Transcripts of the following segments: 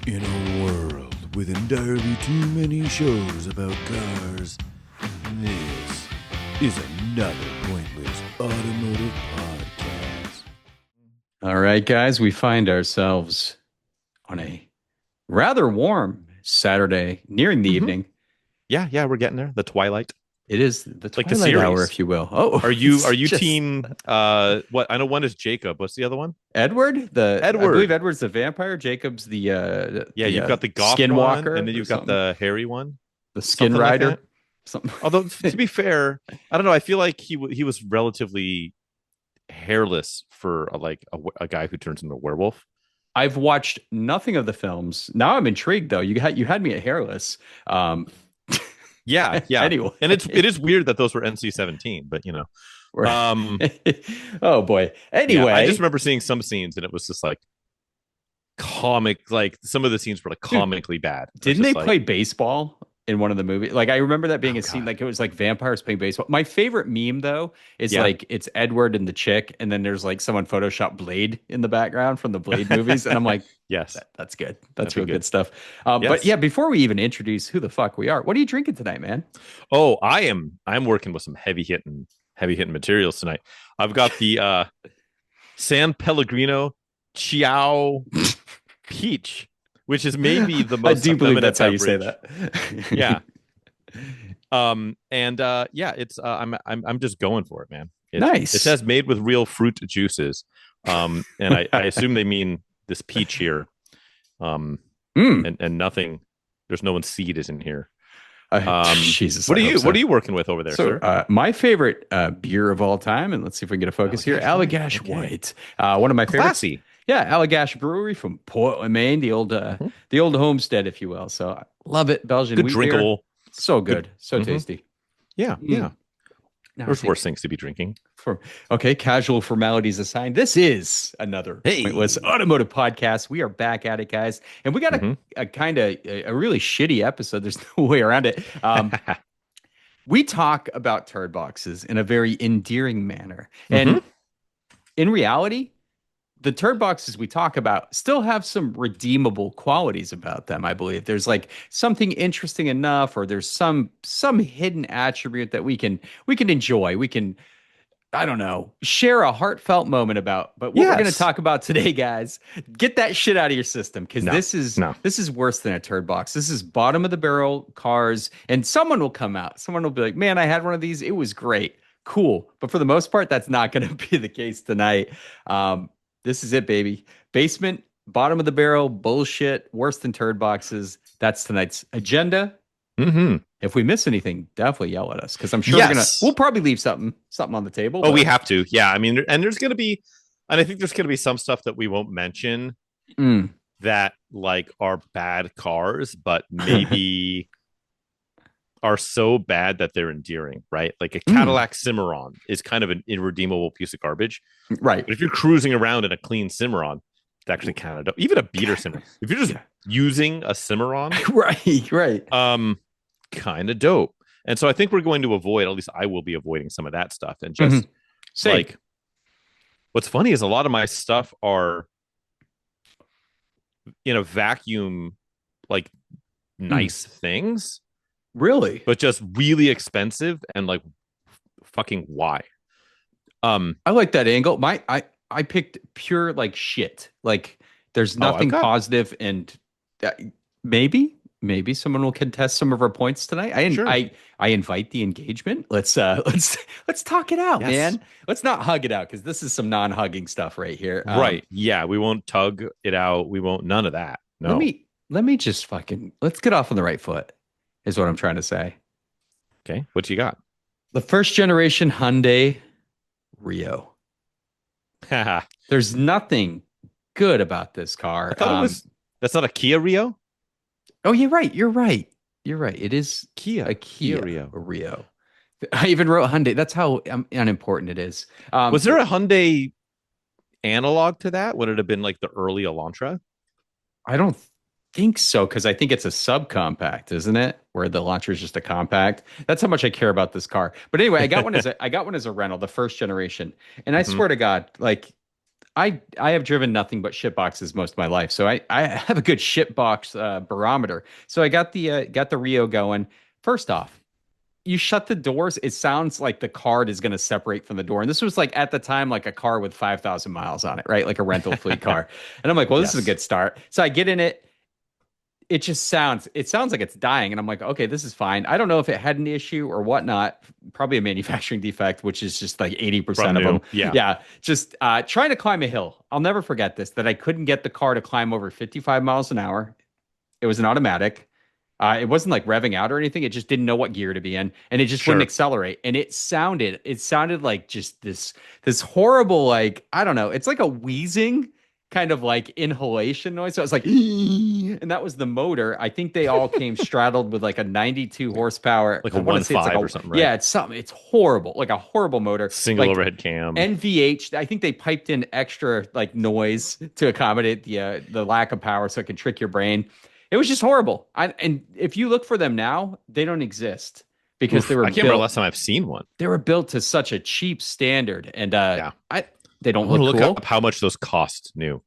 In a world with entirely too many shows about cars, this is another pointless automotive podcast. All right, guys, we find ourselves on a rather warm Saturday, nearing the evening. Yeah, we're getting there. The twilight. It is the Like the twilight hour, series. if you will. Oh, Are you just team what? I know one is Jacob. What's the other one? Edward? I Edward. believe Edward's the vampire. Jacob's the Yeah, you've got the goth skinwalker, one, and then you've got the hairy one. the skin Something like rider. that. Something. Although to be fair, I don't know. I feel like he was relatively hairless for a guy who turns into a werewolf. I've watched nothing of the films. Now I'm intrigued, though. You had me at hairless. Yeah. Anyway, And it is weird that those were NC-17, but you know. Oh boy. Anyway, Yeah, I just remember seeing some scenes, and it was just like comic. Like some of the scenes were like comically bad. Didn't they play baseball in one of the movies? Like I remember that being a scene, God. like it was like vampires playing baseball. My favorite meme though is like it's Edward and the chick, and then there's like someone Photoshop Blade in the background from the Blade movies, and I'm like, Yes. that's good. That's That'd be real good good. stuff. Yes. But yeah, before we even introduce who the fuck we are, what are you drinking tonight, man? Oh, I'm working with some heavy hitting materials tonight. I've got the San Pellegrino Chiao Peach, which is maybe the I most do believe effeminate that's how you say beverage. that. Yeah. It's I'm just going for it, man. Nice. It says made with real fruit juices. And I assume they mean this peach here. And nothing, there's no one's seed is in here. Jesus. What I are hope you so. what are you working with over there, So, sir? my favorite beer of all time, and let's see if we can get a focus here. Allagash Okay. White, one of my favorites. Classy. Yeah, Allagash Brewery from Portland, Maine, the old homestead, if you will. So I love it. Belgian Good wheat beer. drinkable. So good, so Mhm. tasty. Yeah. Now, There's worse things to be drinking. Okay, casual formalities aside, this is another Hey. pointless automotive podcast. We are back at it, guys, and we got Mhm. a kind of a really shitty episode. There's no way around it. We talk about turd boxes in a very endearing manner, and in reality, the turd boxes we talk about still have some redeemable qualities about them. I believe there's like something interesting enough, or there's some hidden attribute that we can enjoy. We can, I don't know, share a heartfelt moment about. But what we're going to Yes. talk about today, guys, get that shit out of your system, because No, this no. is worse than a turd box. This is bottom of the barrel cars, and someone will come out. Someone will be like, "Man, I had one of these. It was great, cool." But for the most part, that's not going to be the case tonight. This is it, baby. Basement, bottom of the barrel, bullshit, worse than turd boxes. That's tonight's agenda. Mm-hmm. If we miss anything, definitely yell at us, because I'm sure Yes. we'll probably leave something on the table. Oh, but- we have to. Yeah. I mean, and there's going to be, and I think there's going to be some stuff that we won't mention Mm. that like are bad cars, but maybe are so bad that they're endearing, right? Like a Cadillac Cimarron is kind of an irredeemable piece of garbage. Right. But if you're cruising around in a clean Cimarron, it's actually kind of dope. Even a beater Cimarron. If you're just using a Cimarron, Right. kind of dope. And so I think we're going to avoid, at least I will be avoiding some of that stuff. And just Same. like, what's funny is a lot of my stuff are in a vacuum, like nice things, Really? but just really expensive and like fucking why? I like that angle. I picked pure like shit. Like there's nothing got- positive, and maybe someone will contest some of our points tonight. Sure. I invite the engagement. Let's talk it out, Yes. man. Let's not hug it out, because this is some non-hugging stuff right here. Right. Yeah. We won't tug it out. We won't, none of that. No. Let me just let's get off on the right foot, is what I'm trying to say. Okay. What you got? The first generation Hyundai Rio. I There's nothing good about this car. thought it was, that's not a Kia Rio? Oh, you're right. It is Kia. a Kia Rio. Rio. I even wrote Hyundai. That's how unimportant it is. Was there a Hyundai analog to that? Would it have been like the early Elantra? I don't think so, because I think it's a subcompact, isn't it? Where the Elantra is just a compact. That's how much I care about this car. But anyway, I got one as a rental, the first generation, and I swear to God, like I have driven nothing but shit boxes most of my life, so I have a good shit box barometer. So I got the Rio going. First off, you shut the doors, it sounds like the card is going to separate from the door. And this was like at the time, like a car with 5,000 miles on it, right? Like a rental fleet car. And I'm like, well, this is a Yes. good start. So I get in it. It sounds like it's dying. And I'm like, okay, this is fine. I don't know if it had an issue or whatnot. Probably a manufacturing defect, which is just like 80% From of new. them. Yeah. Yeah. Just trying to climb a hill. I'll never forget this, that I couldn't get the car to climb over 55 miles an hour. It was an automatic. It wasn't like revving out or anything. It just didn't know what gear to be in, and it just wouldn't Sure. accelerate. And it sounded like just this horrible, like, I don't know. It's like a wheezing kind of like inhalation noise. So it was like, and that was the motor. I think they all came straddled with like a 92 horsepower. Like I a want to say it's 1.5 like or something, right? yeah, it's something. It's horrible, like a horrible motor. Single Like overhead cam. NVH, I think they piped in extra like noise to accommodate the lack of power, so it can trick your brain. It was just horrible. And if you look for them now, they don't exist because Oof, I can't remember the last time I've seen one. they were built to such a cheap standard, and Yeah. they I don't want to look look cool. up how much those cost new.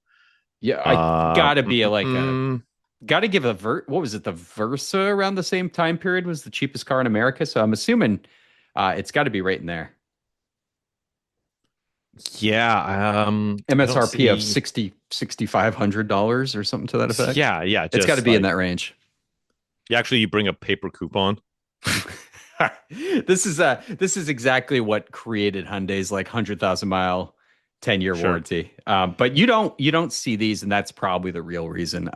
Yeah, I gotta be mm, gotta give what was it? The Versa around the same time period was the cheapest car in America, so I'm assuming it's got to be right in there. yeah. I don't MSRP of see. $6,500 or something to that effect. Yeah, yeah. It's got to Just be in like that range. actually, you bring a paper coupon. This is exactly what created Hyundai's like 100,000 mile 10-year Sure. warranty. But you don't see these, and that's probably the real reason.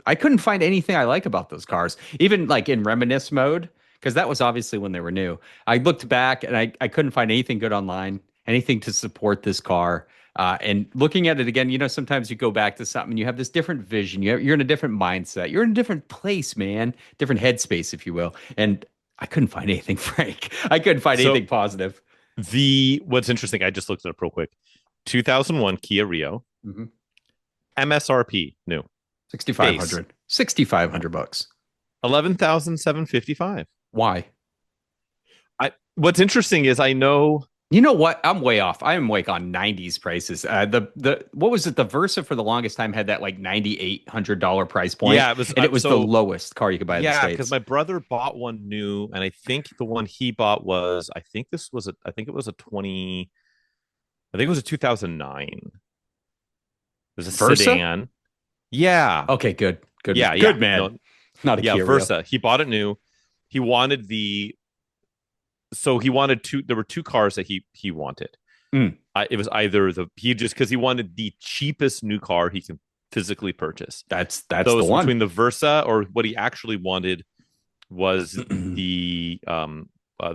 I couldn't find anything I like about those cars, even like in reminisce mode, because that was obviously when they were new. I looked back and I couldn't find anything good online, anything to support this car. And looking at it again, sometimes you go back to something and you have this different vision. You're in a different mindset. You're in a different place, man, different headspace, if you will. And I couldn't find anything, Frank. I couldn't find So anything positive. what's interesting, I just looked it up real quick. 2001 Kia Rio, Mm-hmm. MSRP new, 6,500. 6,500 bucks. 11,755. Why? What's interesting is I know. You know what? I'm way off. I am like on 90s prices. The what was it? The Versa for the longest time had that like $9,800 price point. Yeah, it was, and it was the so lowest car you could buy in the yeah, States. because my brother bought one new, and I think the one he bought was I think it was a 2009. It was a Versa? sedan. Yeah. Okay, good. Good. Yeah, yeah. Good man. No, Not a yeah, Kia Rio. Versa. He bought it new. He wanted he wanted two. There were two cars that he wanted. Mm. It was either because he wanted the cheapest new car he can physically purchase. That's So it the was one. between the Versa, or what he actually wanted was the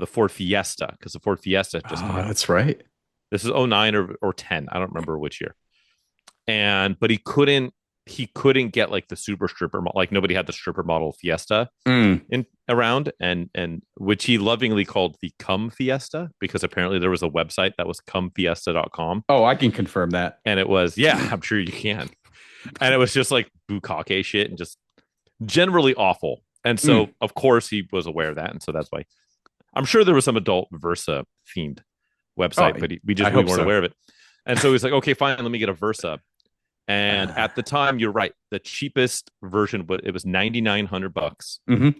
Ford Fiesta, because the Ford Fiesta just came out. That's right. This is 09 or 10. I don't remember which year. But he couldn't get like the super stripper, like nobody had the stripper model Fiesta around, and which he lovingly called the Cum Fiesta, because apparently there was a website that was cumfiesta.com. Oh, I can confirm that. And it was, yeah, I'm sure you can. And it was just like bukkake shit and just generally awful. And so, of course, he was aware of that. And so that's why I'm sure there was some adult Versa themed website, but we weren't aware of it. And so he's like, okay, fine, let me get a Versa. And at the time, you're right, the cheapest version, but it was $9,900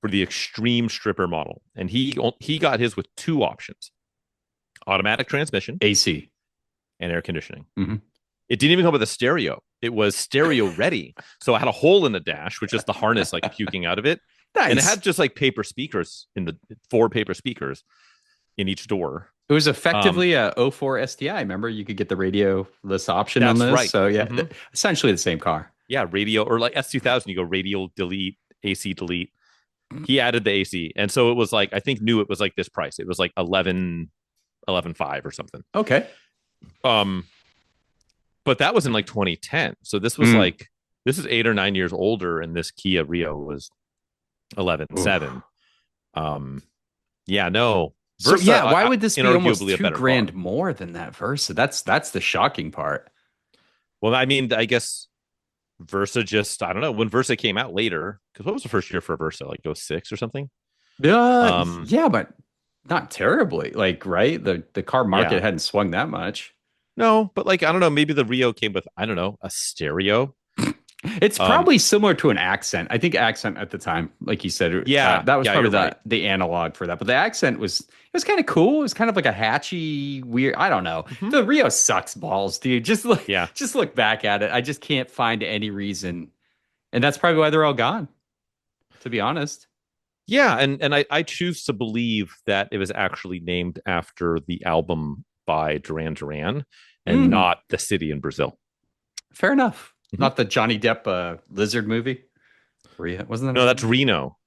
for the extreme stripper model. And he got his with two options: automatic transmission, AC, and air conditioning. It didn't even come with a stereo. It was stereo ready. So I had a hole in the dash, which is the harness like puking out of it. Nice. And it had just like paper speakers four paper speakers in each door. It was effectively a 04 STI. Remember, you could get the radio-less option on this. Right. So yeah, essentially the same car. Yeah, radio, or like S2000, you go radio delete, AC delete. He added the AC, and so it was like, I think new it was like this price. It was like 11.5 or something. Okay. But that was in like 2010. So this was this is 8 or 9 years older, and this Kia Rio was 11.7. Yeah, no. Versa, so yeah, why would this be almost $2,000 car more than that Versa? That's the shocking part. Well, I mean, I guess Versa just, I don't know, when Versa came out later, because what was the first year for Versa? Like 06 or something? Yeah, but not terribly. Like, right? The car market hadn't swung that much. No, but like I don't know, maybe the Rio came with I don't know a stereo. It's probably similar to an accent. I think accent at the time, like you said, Yeah, that was yeah, probably you're right. the analog for that. But the accent was it was kind of cool. It was kind of like a hatchy, weird. I don't know. Hmm. The Rio sucks balls, dude. Yeah, Just look back at it. I just can't find any reason, and that's probably why they're all gone. To be honest. yeah, and I choose to believe that it was actually named after the album by Duran Duran and Mm, not the city in Brazil. fair enough. Mhm. Not the Johnny Depp lizard movie. Rio wasn't that No, his that's name? Reno,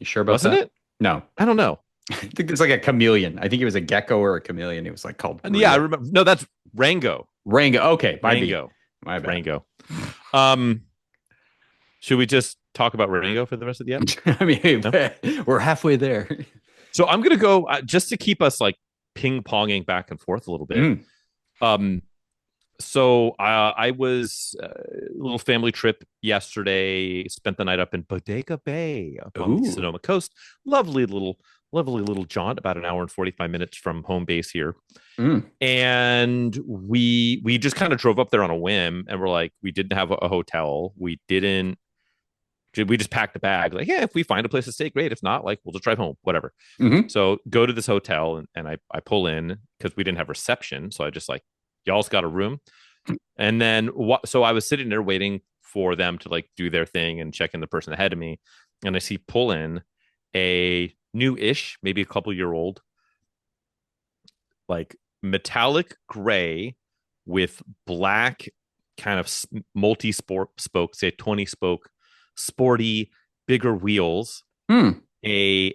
You sure about wasn't that? it? No. I don't know. I think there's like a chameleon. I think it was a gecko or a chameleon. It was like called And yeah, I Rio. remember. No, that's Rango. Rango. Okay, my B. Rango. My It's bad. Rango. Um, should we just talk about Rango for the rest of the app? I mean, No. we're halfway there. So I'm gonna go just to keep us like ping ponging back and forth a little bit. Mm. Um, so I was a little family trip yesterday. Spent the night up in Bodega Bay up on the Ooh. Sonoma coast. Lovely little jaunt, about an hour and 45 minutes from home base here. Mm. And we just kind of drove up there on a whim, and we're like, we didn't have a hotel. We just packed a bag. Like, yeah, if we find a place to stay, great. If not, like, we'll just drive home, whatever. Hmm. So go to this hotel, and I pull in because we didn't have reception. So I just like, y'all's got a room. And then so I was sitting there waiting for them to like do their thing and check in the person ahead of me. And I see pull in a new-ish, maybe a couple-year-old, like metallic gray with black kind of multi-sport spoke, say 20 spoke, sporty, bigger wheels, Mm. a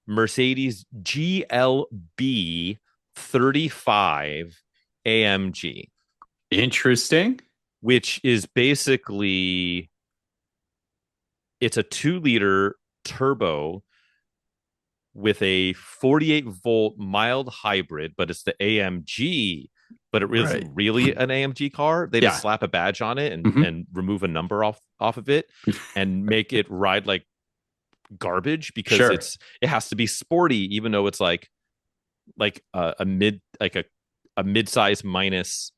Mercedes GLB 35 AMG, Interesting. which is basically it's a 2-liter turbo with a 48-volt mild hybrid, but it's the AMG, but it Right. isn't really an AMG car. They Yeah. just slap a badge on it and, Mhm. and remove a number off of it and make it ride like garbage because Sure. it has to be sporty, even though it's like a mid-size minus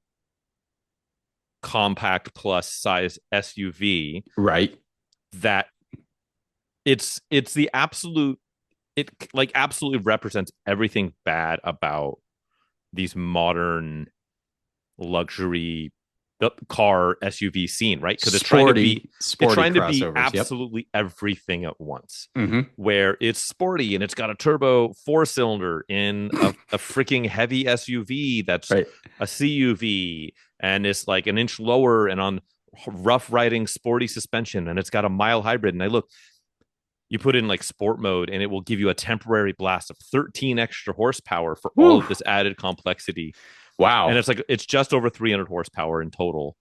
compact plus size SUV Right. that it's the absolute it like absolutely represents everything bad about these modern luxury car SUV scene, right? Because it's trying to be crossovers. absolutely everything at once. Yep. Hmm. Where it's sporty and it's got a turbo 4-cylinder in a freaking heavy SUV that's Right. a CUV, and it's like an inch lower and on rough riding sporty suspension, and it's got a mild hybrid. And you put in like sport mode and it will give you a temporary blast of 13 extra horsepower for all of this added complexity. Wow. And it's just over 300 horsepower in total.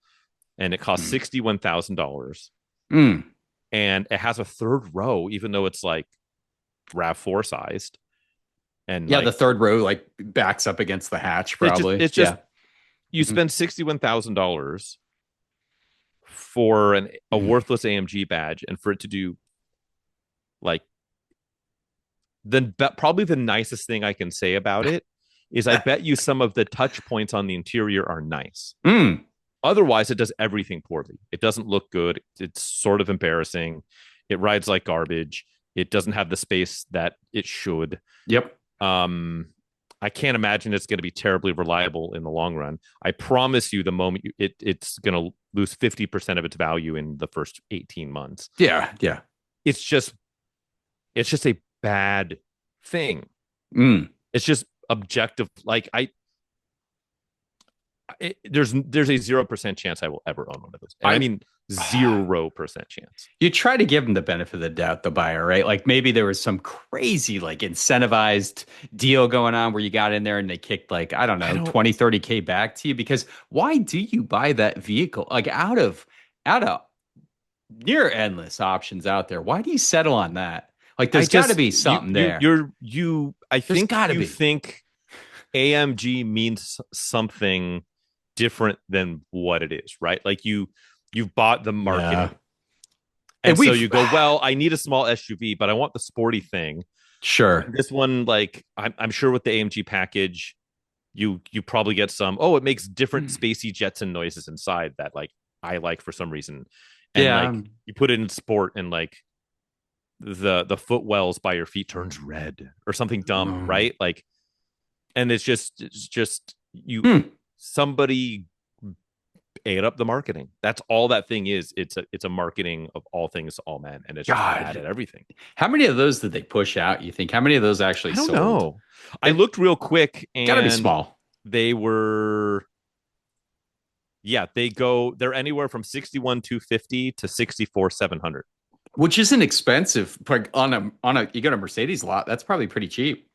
And it costs $61,000. Mm. And it has a third row, even though it's like RAV4 sized. And Yeah, like, the third row like backs up against the hatch, probably. it's just yeah. you Mhm. spend $61,000 for a worthless AMG badge, and for it to do like probably the nicest thing I can say about it is I bet you some of the touch points on the interior are nice. Mm. Otherwise, it does everything poorly. It doesn't look good. It's sort of embarrassing. It rides like garbage. It doesn't have the space that it should. Yep. I can't imagine it's going to be terribly reliable in the long run. I promise you, the moment it's going to lose 50% of its value in the first 18 months. Yeah. Yeah. It's just a bad thing. Mm. It's just objective. Like there's a 0% chance I will ever own one of those. And I mean 0% chance. You try to give them the benefit of the doubt, the buyer, right? Like maybe there was some crazy like incentivized deal going on where you got in there and they kicked like, I don't know, 20, 30K back to you. Because why do you buy that vehicle? Like out of near endless options out there, why do you settle on that? Like there's got to be something there. I think you think AMG means something different than what it is, right? Like you've bought the marketing. And so you go, well, I need a small SUV, but I want the sporty thing. Sure. This one, like I'm sure with the AMG package, you probably get some, it makes different spacey Jetson noises inside that like I like for some reason. And like you put it in sport and like the footwells by your feet turns red or something dumb, right? Like, and it's just somebody ate up the marketing. That's all that thing is. It's a marketing of all things to all men, and it's just bad at everything. How many of those did they push out, you think? How many of those actually I don't sold? know. I looked real quick, and gotta be small. They were, they're anywhere from 61,250 to 64,700, which isn't expensive. On a you got a Mercedes lot, that's probably pretty cheap.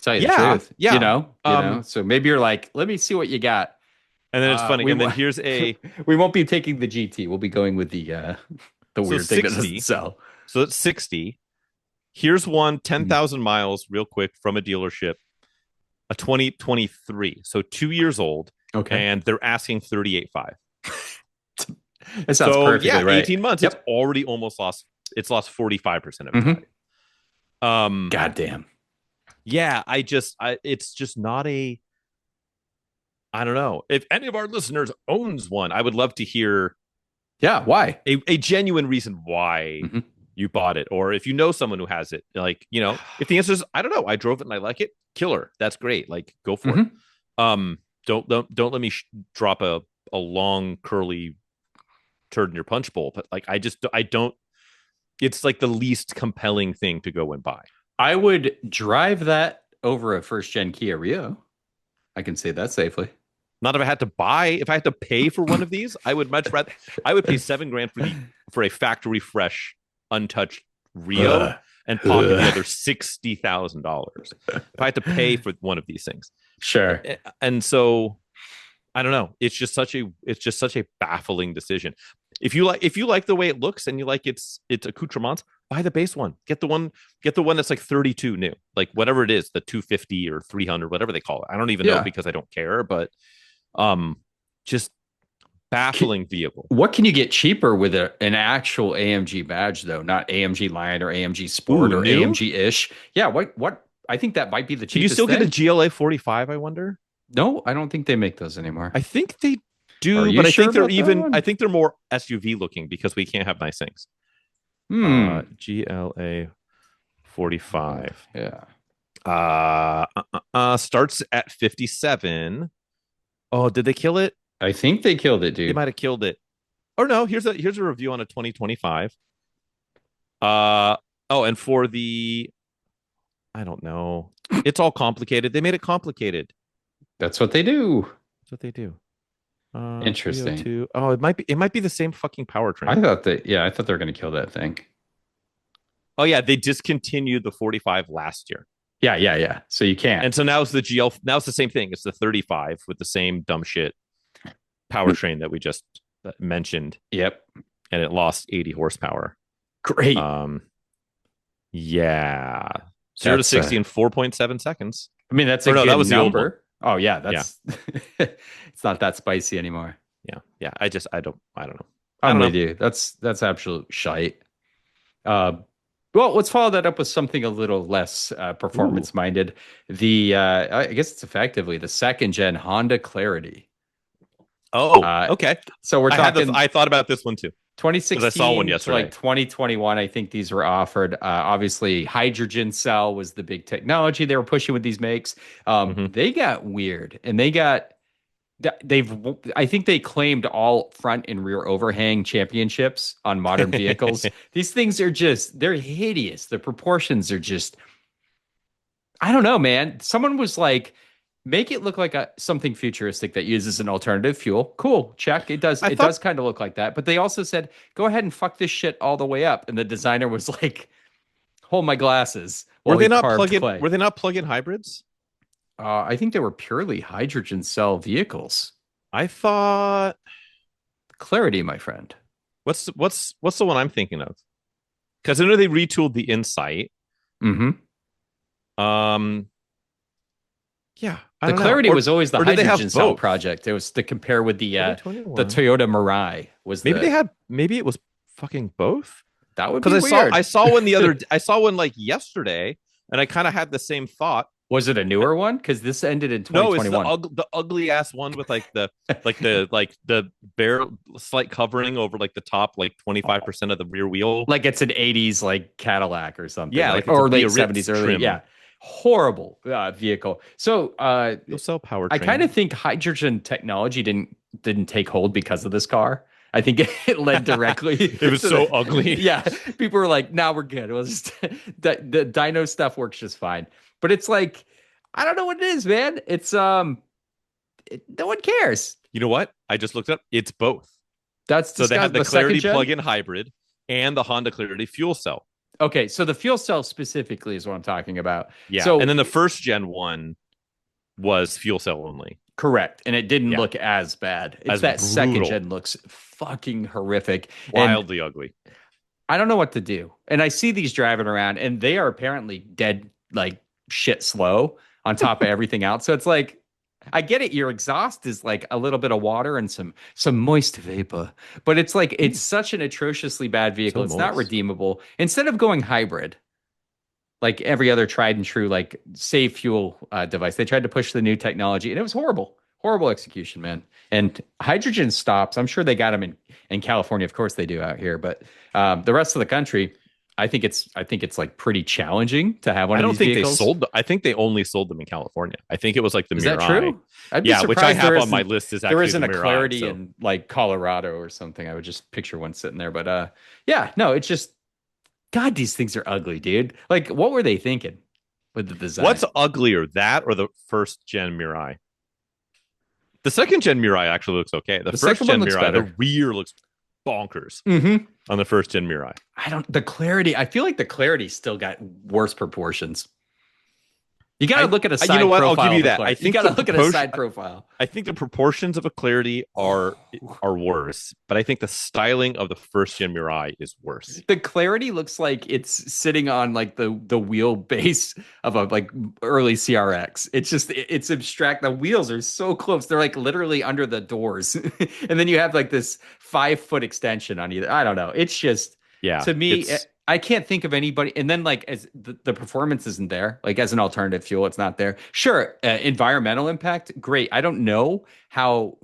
Tell you the truth. Yeah. You know. So maybe you're like, let me see what you got. And then it's funny. And then here's a we won't be taking the GT. We'll be going with the weird thing that doesn't sell. So it's 60. Here's one 10,000 miles real quick from a dealership, a 2023. So 2 years old. Okay. And they're asking 38.5. It sounds perfectly right. 18 months. Yep. It's already almost lost 45% of its value. Goddamn. Yeah, it's just not I don't know. If any of our listeners owns one, I would love to hear. Yeah, why? A genuine reason why you bought it, or if you know someone who has it, like, you know, if the answer is I don't know, I drove it and I like it, killer, that's great. Like, go for it. Don't let me drop a long curly turd in your punch bowl. But like, I don't. It's like the least compelling thing to go and buy. I would drive that over a first gen Kia Rio. I can say that safely. Not if I had to pay for one of these, I would much rather. I would pay $7,000 for a factory fresh, untouched Rio and pocket the other $60,000 if I had to pay for one of these things. Sure. And so, I don't know. It's just such a baffling decision. If you like the way it looks and you like its accoutrements, buy the base one. Get the one that's like 32 new, like whatever it is, the 250 or 300, whatever they call it. I don't even know because I don't care, but just baffling vehicle. What can you get cheaper with an actual AMG badge though? Not AMG Line or AMG Sport or new? AMG ish. Yeah. What? I think that might be the cheapest. Can you still get a GLA 45? I wonder. No, I don't think they make those anymore. I think they do, but I think they're more SUV looking because we can't have nice things. GLA 45. Yeah. Starts at 57. Oh, did they kill it? I think they killed it, dude. They might have killed it. Or no, here's a review on a 2025. And for the, I don't know. It's all complicated. They made it complicated. That's what they do. That's what they do. Interesting. CO2. Oh, it might be the same fucking powertrain. I thought they were going to kill that thing. Oh yeah, they discontinued the 45 last year. Yeah. So you can't. And so now it's the GL. Now it's the same thing. It's the 35 with the same dumb shit powertrain that we just mentioned. Yep. And it lost 80 horsepower. Great. Yeah. 0 to 60 in 4.7 seconds. I mean, that's a good that was number. Oh yeah, that's it's not that spicy anymore. Yeah. I don't know. I'm with you. That's absolute shite. Well, let's follow that up with something a little less performance minded. I guess it's effectively the second gen Honda Clarity. Oh, okay. So we're talking. I thought about this one too. 2016 I saw one yesterday. Like 2021, I think these were offered. Obviously, hydrogen cell was the big technology they were pushing with these makes. They got weird, and I think they claimed all front and rear overhang championships on modern vehicles. These things they're hideous. The proportions are just, I don't know, man. Someone was like, make it look like something futuristic that uses an alternative fuel. Cool, check. It does. It does kind of look like that. But they also said, go ahead and fuck this shit all the way up. And the designer was like, hold my glasses. Were they not plug-in hybrids? I think they were purely hydrogen cell vehicles. I thought Clarity, my friend. What's the one I'm thinking of? Because I know they retooled the Insight. Yeah, the Clarity was always the hydrogen cell project. It was to compare with the Toyota Mirai. Maybe it was fucking both. That would be weird. I saw one I saw one like yesterday, and I kind of had the same thought. Was it a newer one? Because this ended in No, it's 2021. the ugly ass one with the bare slight covering over like the top, like 25% of the rear wheel. Like it's an 80s like Cadillac or something. Yeah, like like it's a or late Biarritz 70s, early. trim. Yeah. Horrible vehicle. So Fuel cell powertrain. I kind of think hydrogen technology didn't take hold because of this car. I think it led directly. It was so ugly. Yeah. People were like, now we're good. We'll just the dyno stuff works just fine. But it's like, I don't know what it is, man. It's no one cares. You know what? I just looked up. It's both. That's So they have the second Clarity gen? plug-in hybrid and the Honda Clarity fuel cell. Okay, so the fuel cell specifically is what I'm talking about. Yeah. So And then the first gen one was fuel cell only. correct, and it didn't Yeah. look as bad. It's As that second brutal. gen looks fucking horrific. And Wildly ugly. I don't know what to do. And I see these driving around, and they are apparently dead like shit slow on top of everything else. So it's like, I get it. Your exhaust is like a little bit of water and some moist vapor, but it's like it's such an atrociously bad vehicle. So It's not moist. redeemable. Instead of going hybrid, like every other tried and true like save fuel device, they tried to push the new technology, and it was horrible. Horrible execution, man. And hydrogen stops. I'm sure they got them in California. Of course they do out here, but the rest of the country, I think it's like pretty challenging to have one I of don't these think vehicles. they sold them. I think they only sold them in California. I think it was like the Is Mirai. that true? I'd be Yeah, which I surprised have there on my isn't- list is actually there isn't the a Mirai, Clarity so- in like Colorado or something. I would just picture one sitting there. But yeah, no, it's just God, these things are ugly, dude. Like, what were they thinking with the design? What's uglier, that or the first gen Mirai? The second gen Mirai actually looks okay. The first second one gen looks Mirai, better. the rear looks bonkers Mm-hmm. on the first gen Mirai. The Clarity. I feel like the Clarity still got worse proportions. You got to look at a side you know what? profile. I'll give you of a that. Clarity. I think you got to the look at a proportion- side profile. I think the proportions of a Clarity are worse, but I think the styling of the first gen Mirai is worse. The Clarity looks like it's sitting on like the wheelbase of a like early CRX. It's just it's abstract. The wheels are so close; they're like literally under the doors, and then you have like this 5-foot extension on either. I don't know. It's just Yeah. to me. it's- I can't think of anybody. And then like as the performance isn't there, like as an alternative fuel, it's not there. Sure, environmental impact, great. I don't know how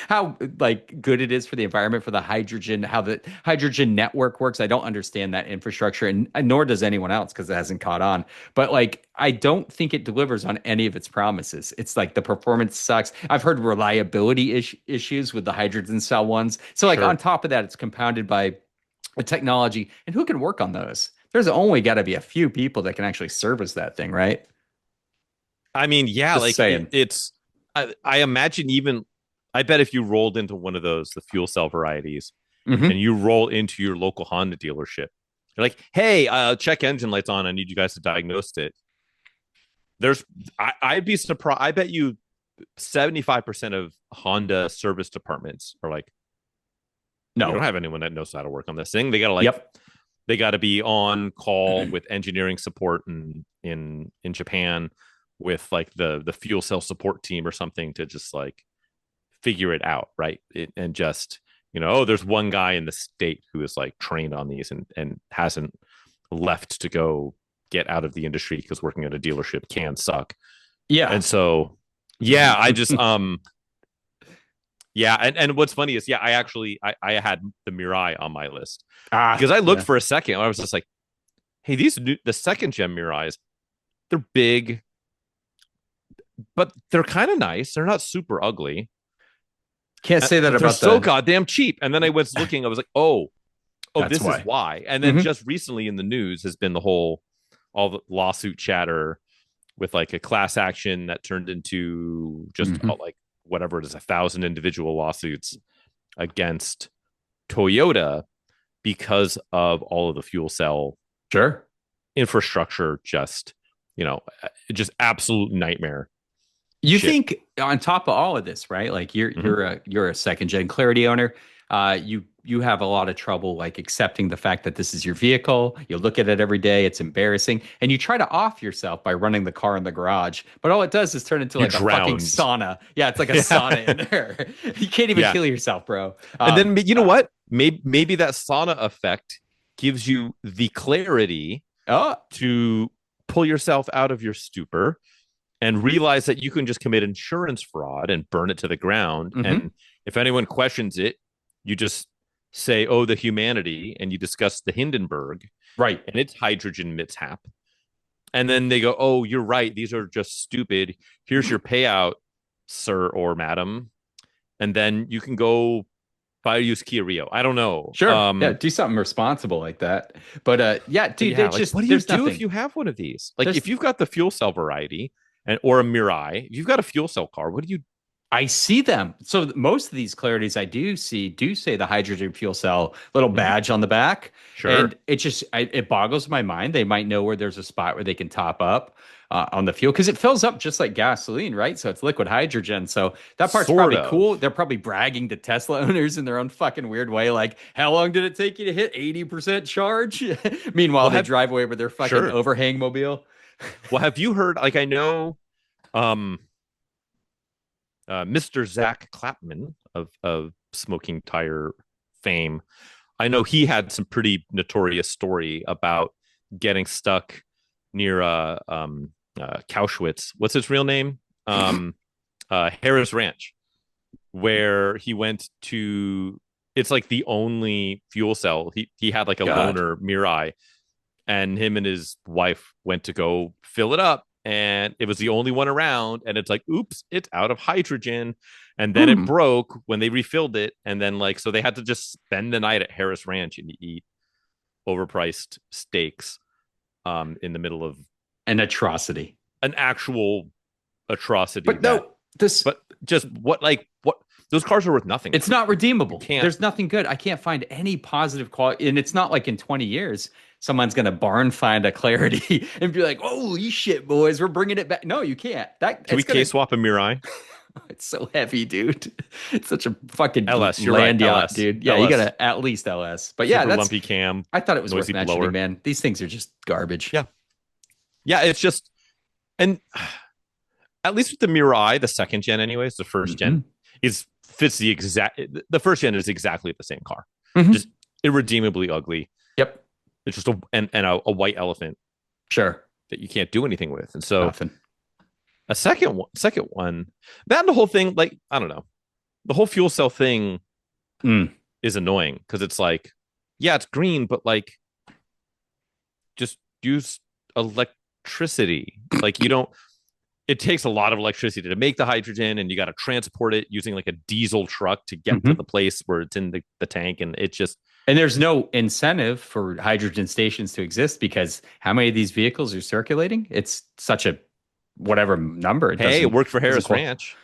how like good it is for the environment, for the hydrogen, how the hydrogen network works. I don't understand that infrastructure, and nor does anyone else because it hasn't caught on. But like, I don't think it delivers on any of its promises. It's like the performance sucks. I've heard reliability issues with the hydrogen cell ones. So like Sure. on top of that, it's compounded by the technology, and who can work on those? There's only got to be a few people that can actually service that thing, right? I mean, yeah, Just like saying. it's. I imagine even. I bet if you rolled into one of those, the fuel cell varieties, Mhm. and you roll into your local Honda dealership, you're like, "Hey, check engine lights on. I need you guys to diagnose it." I'd be surprised. I bet you 75% of Honda service departments are like, No, we don't have anyone that knows how to work on this thing. They gotta Yep. they gotta be on call with engineering support in Japan with like the fuel cell support team or something to just like figure it out, right? And just, there's one guy in the state who is like trained on these and hasn't left to go get out of the industry because working at a dealership can suck. Yeah. And so, yeah, I just yeah, and what's funny is, I actually I had the Mirai on my list because I looked for a second. I was just like, hey, the second gen Mirais, they're big, but they're kind of nice. They're not super ugly. Can't say that They're about so the goddamn cheap. And then I was looking, I was like, oh, That's this why. is why. And then Mhm. just recently in the news has been all the lawsuit chatter with like a class action that turned into just Mhm. like whatever it is, 1,000 individual lawsuits against Toyota because of all of the fuel cell sure. infrastructure. Just absolute nightmare. You Shit. think on top of all of this, right? Like you're a second gen Clarity owner. You have a lot of trouble like accepting the fact that this is your vehicle. You look at it every day, it's embarrassing, and you try to off yourself by running the car in the garage. But all it does is turn into You're like a fucking drowned. sauna. Yeah, it's like a sauna in there. You can't even Yeah. kill yourself, bro. And then you know what? Maybe that sauna effect gives you the clarity Oh, to pull yourself out of your stupor and realize that you can just commit insurance fraud and burn it to the ground. Mhm. And if anyone questions it, you just say, oh, the humanity, and you discuss the Hindenburg Right. and its hydrogen mishap. And then they go, oh, you're right. These are just stupid. Here's your payout, sir or madam. And then you can go buy a used Kia Rio. I don't know. Sure. Yeah, do something responsible like that. But yeah, But dude, yeah, it's like, just what do you there's do nothing. if you have one of these? Like, There's- if you've got the fuel cell variety or a Mirai, if you've got a fuel cell car, what do you? I see them. So most of these Clarities I do see do say the hydrogen fuel cell little badge on the back. Sure. And it just it boggles my mind. They might know where there's a spot where they can top up on the fuel because it fills up just like gasoline, right? So it's liquid hydrogen. So that part's Sort probably of. cool. They're probably bragging to Tesla owners in their own fucking weird way, like, how long did it take you to hit 80% charge? Meanwhile, Well, they drive away with their fucking Sure. overhang mobile. Well, have you heard? Like, I know, Mr. Zach Clapman of Smoking Tire fame. I know he had some pretty notorious story about getting stuck near Kauschwitz. What's his real name? Harris Ranch, where he went to. It's like the only fuel cell. He had like a God. loaner Mirai, and him and his wife went to go fill it up, and it was the only one around. And it's like, oops, it's out of hydrogen. And then it broke when they refilled it, and then like so they had to just spend the night at Harris Ranch and eat overpriced steaks in the middle of An atrocity. an actual atrocity. But no, but just what those cars are worth nothing. It's not redeemable. You can't- There's nothing good. I can't find any positive quality. And it's not like in 20 years, someone's going to barn find a Clarity and be like, holy shit, boys, we're bringing it back. No, you can't. Can we K-swap a Mirai? It's so heavy, dude. It's such a fucking LS, you're land right, yacht, LS. dude. Yeah, LS. you got to at least LS. But yeah, Super that's lumpy cam. I thought it was worth noisy mentioning, blower. man. These things are just garbage. Yeah. Yeah, it's just, and at least with the Mirai, the second gen, anyways, the first gen fits the first gen is exactly the same car, just irredeemably ugly. Yep. It's just a white elephant, sure, that you can't do anything with, and so nothing. a second one, that and the whole thing, like, I don't know, the whole fuel cell thing is annoying because it's like, yeah, it's green, but like, just use electricity. Like, you don't. It takes a lot of electricity to make the hydrogen, and you got to transport it using like a diesel truck to get to the place where it's in the tank, and it just. And there's no incentive for hydrogen stations to exist because how many of these vehicles are circulating? It's such a whatever number. It worked for Harris Ranch.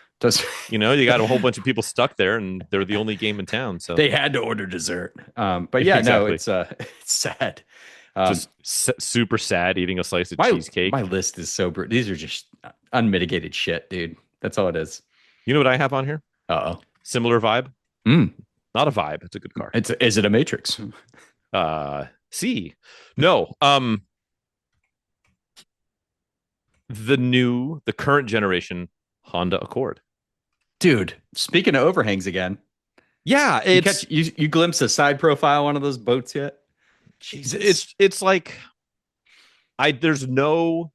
You know, you got a whole bunch of people stuck there, and they're the only game in town. So they had to order dessert. But yeah, Exactly. no, it's sad. Just super sad eating a slice of cheesecake. My list is so brutal. These are just unmitigated shit, dude. That's all it is. You know what I have on here? Uh-oh. Similar vibe. Not a vibe. It's a good car. Is it a Matrix? C. No. The current generation Honda Accord. Dude, speaking of overhangs again. Yeah, you glimpse a side profile on one of those boats yet? Jesus. It's like there's no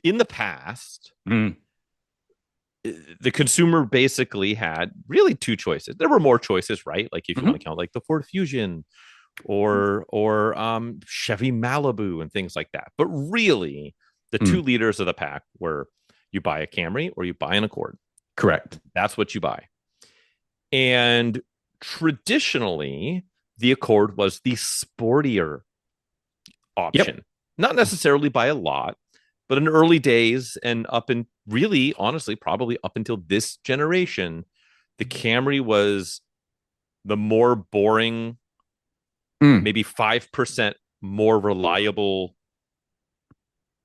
in the past. The consumer basically had really two choices. There were more choices, right? Like if you want to count like the Ford Fusion or Chevy Malibu and things like that. But really, the two leaders of the pack were you buy a Camry or you buy an Accord. Correct. That's what you buy. And traditionally, the Accord was the sportier option. Yep. Not necessarily by a lot, but in early days and really, honestly, probably up until this generation, the Camry was the more boring, maybe 5% more reliable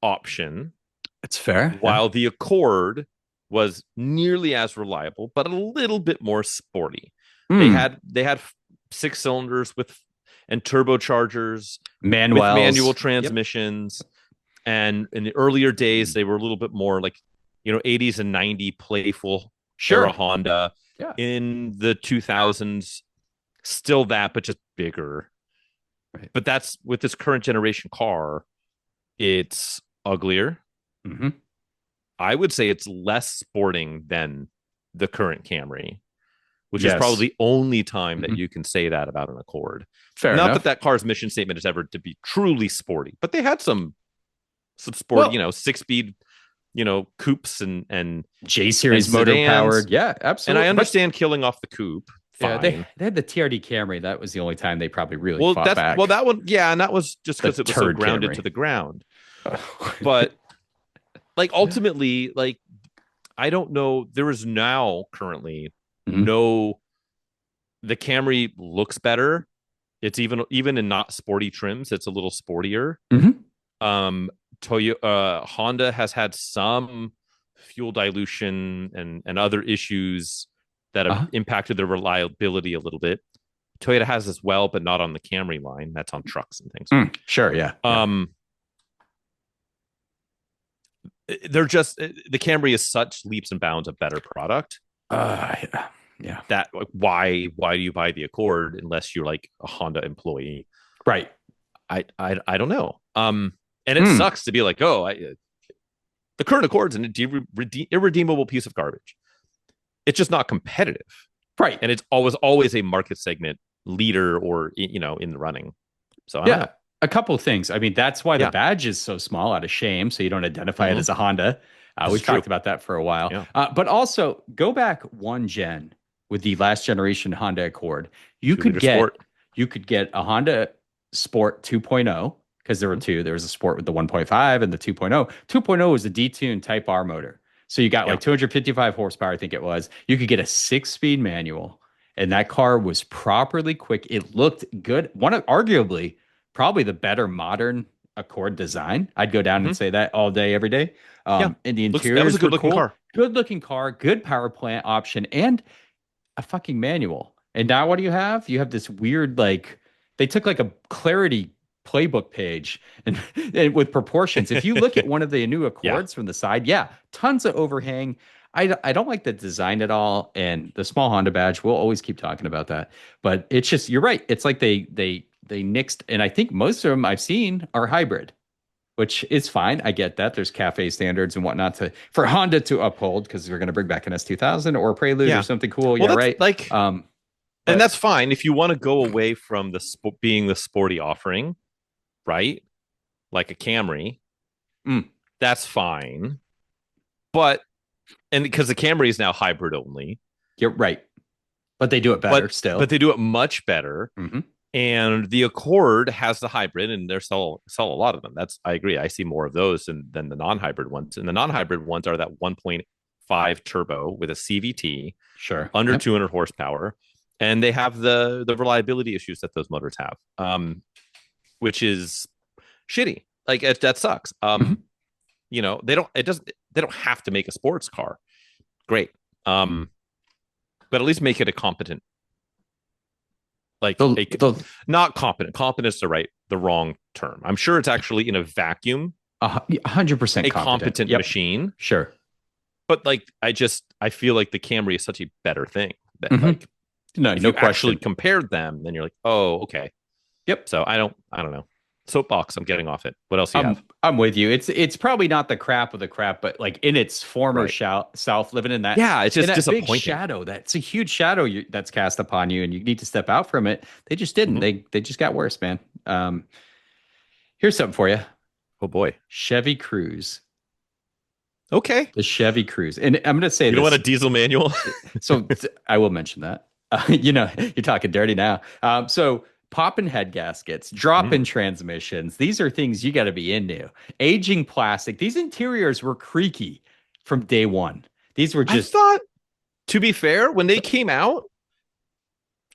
option. That's fair. While the Accord was nearly as reliable, but a little bit more sporty. They had 6 cylinders and turbochargers, manual with manual transmissions. Yep. And in the earlier days, they were a little bit more like, 80s and 90s playful era Honda. Yeah. In the 2000s, still that, but just bigger. Right. But that's with this current generation car, it's uglier. I would say it's less sporting than the current Camry, which is probably the only time that you can say that about an Accord. Fair Not enough. that car's mission statement is ever to be truly sporty, but they had some sport, 6-speed, coupes and J series motor powered. Yeah, absolutely. And I understand killing off the coupe. Fine. Yeah, they had the TRD Camry. That was the only time they probably really fought back. Well, that one, yeah, and that was just because it was so grounded to the ground. But like ultimately, like I don't know. There is now currently the Camry looks better. It's even in not sporty trims, it's a little sportier. Honda has had some fuel dilution and other issues that have impacted their reliability a little bit. Toyota has as well, but not on the Camry line. That's on trucks and things. Sure, yeah. They're just the Camry is such leaps and bounds a better product. Yeah. That why do you buy the Accord unless you're like a Honda employee? Right. I don't know. And it sucks to be like, the current Accord's an irredeemable piece of garbage. It's just not competitive. Right. And it's always a market segment leader or, in the running. So yeah, a couple of things. I mean, that's why the badge is so small, out of shame. So you don't identify it as a Honda. We've talked about that for a while. Yeah. But also go back one gen with the last generation Honda Accord. You could get a Honda Sport 2.0 because there were two. There was a Sport with the 1.5 and the 2.0. 2.0 was a detuned Type R motor. So you got like 255 horsepower, I think it was. You could get a 6-speed manual, and that car was properly quick. It looked good. Arguably, probably the better modern Accord design. I'd go down and say that all day, every day. And the interior was a good-looking car. Good-looking car, good power plant option, and a fucking manual. And now what do you have? You have this weird, like, they took like a Clarity playbook page and with proportions. If you look at one of the new Accords from the side, tons of overhang. I don't like the design at all, and the small Honda badge. We'll always keep talking about that, but it's just, you're right. It's like they nixed, and I think most of them I've seen are hybrid, which is fine. I get that there's cafe standards and whatnot for Honda to uphold because they're going to bring back an S2000 or Prelude or something cool. Well, right. Like, and that's fine if you want to go away from being the sporty offering. Right? Like a Camry. That's fine. But, and because the Camry is now hybrid only. You're right. But they do it better still. But they do it much better. And the Accord has the hybrid, and they sell a lot of them. I agree. I see more of those than the non-hybrid ones. And the non-hybrid ones are that 1.5 turbo with a CVT. Sure. Under 200 horsepower. And they have the reliability issues that those motors have. Which is shitty. Like that sucks. They don't have to make a sports car. Great. But at least make it a competent. Like not competent. Competent is the wrong term. I'm sure it's actually in a vacuum. 100% a competent machine. Sure. But like I feel like the Camry is such a better thing that like no question. Actually compared them, then you're like, oh, okay. Yep. So I don't know. Soapbox, I'm getting off it. What else do you have? I'm with you. It's probably not the crap of the crap, but like in its former self, living in that. Yeah, it's just disappointing. Big shadow. That's a huge shadow that's cast upon you, and you need to step out from it. They just didn't. They just got worse, man. Here's something for you. Oh boy, Chevy Cruze. Okay, the Chevy Cruze, and I'm going to say you don't want a diesel manual. So I will mention that. You're talking dirty now. So. Popping head gaskets, drop-in transmissions. These are things you got to be into. Aging plastic. These interiors were creaky from day one. These were just. I thought, to be fair, when they came out,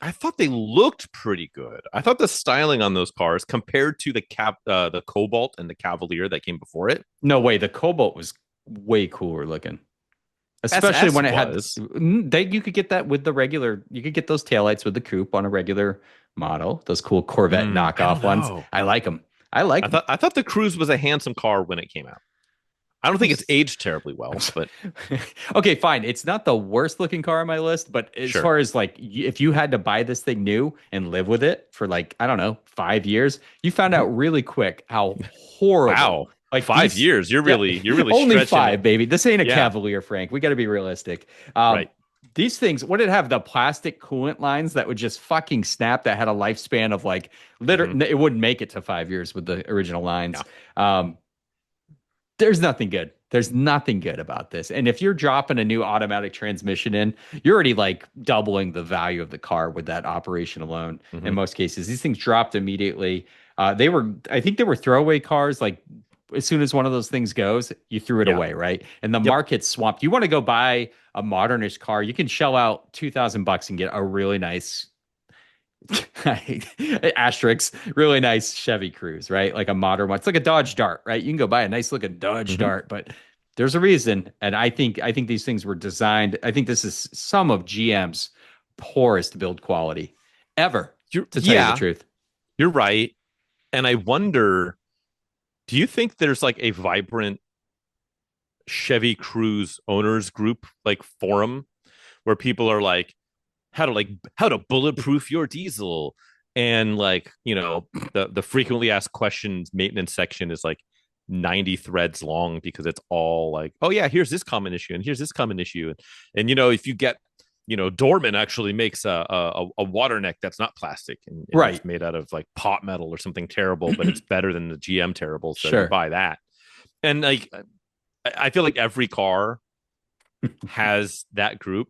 I thought they looked pretty good. I thought the styling on those cars compared to the Cobalt and the Cavalier that came before it. No way. The Cobalt was way cooler looking. Especially when it had, you could get that with the regular, you could get those taillights with the coupe on a regular model, those cool Corvette knockoff ones. I like them. I thought the Cruze was a handsome car when it came out. I don't think it's aged terribly well, but okay, fine. It's not the worst looking car on my list, but as far as like, if you had to buy this thing new and live with it for like, I don't know, 5 years, you found out really quick how horrible Like 5 years. You're really only stretching 5, it. baby. This ain't a Yeah. Cavalier, Frank. We got to be realistic. Right. These things, what did it have? The plastic coolant lines that would just fucking snap, that had a lifespan of like literally, it wouldn't make it to 5 years with the original lines. No. There's nothing good. There's nothing good about this. And if you're dropping a new automatic transmission in, you're already like doubling the value of the car with that operation alone. In most cases, these things dropped immediately. I think they were throwaway cars. Like as soon as one of those things goes, you threw it Yeah. away, right? And the Yep. market's swamped. You want to go buy a modernish car, you can shell out $2,000 and get a really nice asterisk, really nice Chevy Cruze, right? Like a modern one. It's like a Dodge Dart, right? You can go buy a nice looking Dodge Dart, but there's a reason. And I think these things were designed. I think this is some of GM's poorest build quality ever, to tell you the truth. You're right. And I wonder, do you think there's like a vibrant Chevy Cruze owners group, like forum, where people are like, how to bulletproof your diesel, and like, you know, the frequently asked questions maintenance section is like 90 threads long because it's all like, oh yeah, here's this common issue and here's this common issue, and you know, if you get, you know, Dorman actually makes a water neck that's not plastic and Right. it's made out of like pot metal or something terrible, but it's better than the GM terrible, so Sure. you buy that. And like, I feel like every car has that group,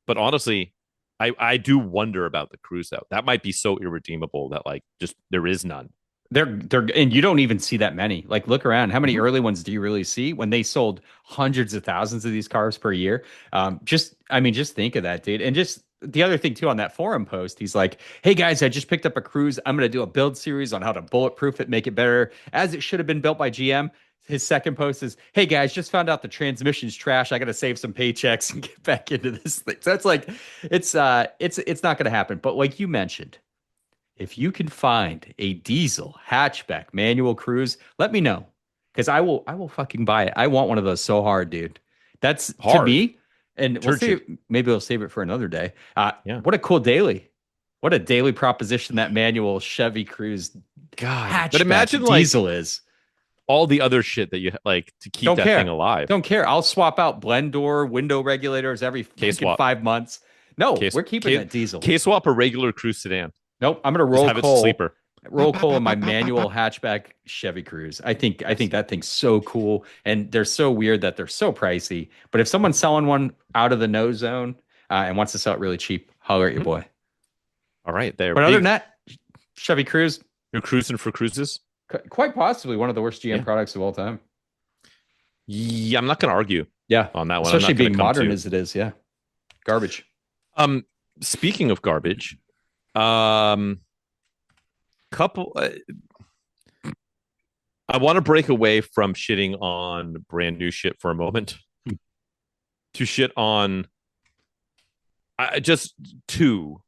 but honestly, I do wonder about the Cruze though. That might be so irredeemable that like just there is none. They're and you don't even see that many. Like look around. How many early ones do you really see when they sold hundreds of thousands of these cars per year? Just think of that, dude. And just the other thing too, on that forum post, he's like, "Hey guys, I just picked up a Cruze. I'm gonna do a build series on how to bulletproof it, make it better as it should have been built by GM." His second post is, "Hey guys, just found out the transmission's trash. I got to save some paychecks and get back into this thing." So that's like, it's not going to happen. But like you mentioned, if you can find a diesel hatchback manual Cruze, let me know, because I will fucking buy it. I want one of those so hard, dude. That's Hard. to me. And maybe we'll save it for another day. Yeah. What a cool daily. What a daily proposition that manual Chevy Cruze hatchback but imagine diesel like is. all the other shit that you like to keep Don't that care. thing alive. Don't care. I'll swap out blend door, window regulators every K-swap. 5 months. No, we're keeping that diesel. K-swap a regular Cruze sedan. Nope. I'm gonna Just roll have it coal. sleeper. Roll coal in my manual hatchback Chevy Cruze. I think that thing's so cool, and they're so weird that they're so pricey. But if someone's selling one out of the no zone and wants to sell it really cheap, holler at your boy. All right, there. But other than that, Chevy Cruze, you're cruising for Cruzes. Quite possibly one of the worst GM products of all time. Yeah, I'm not going to argue. Yeah, on that one, especially being modern as it is. Yeah, garbage. Speaking of garbage, couple. I want to break away from shitting on brand new shit for a moment to shit on just two.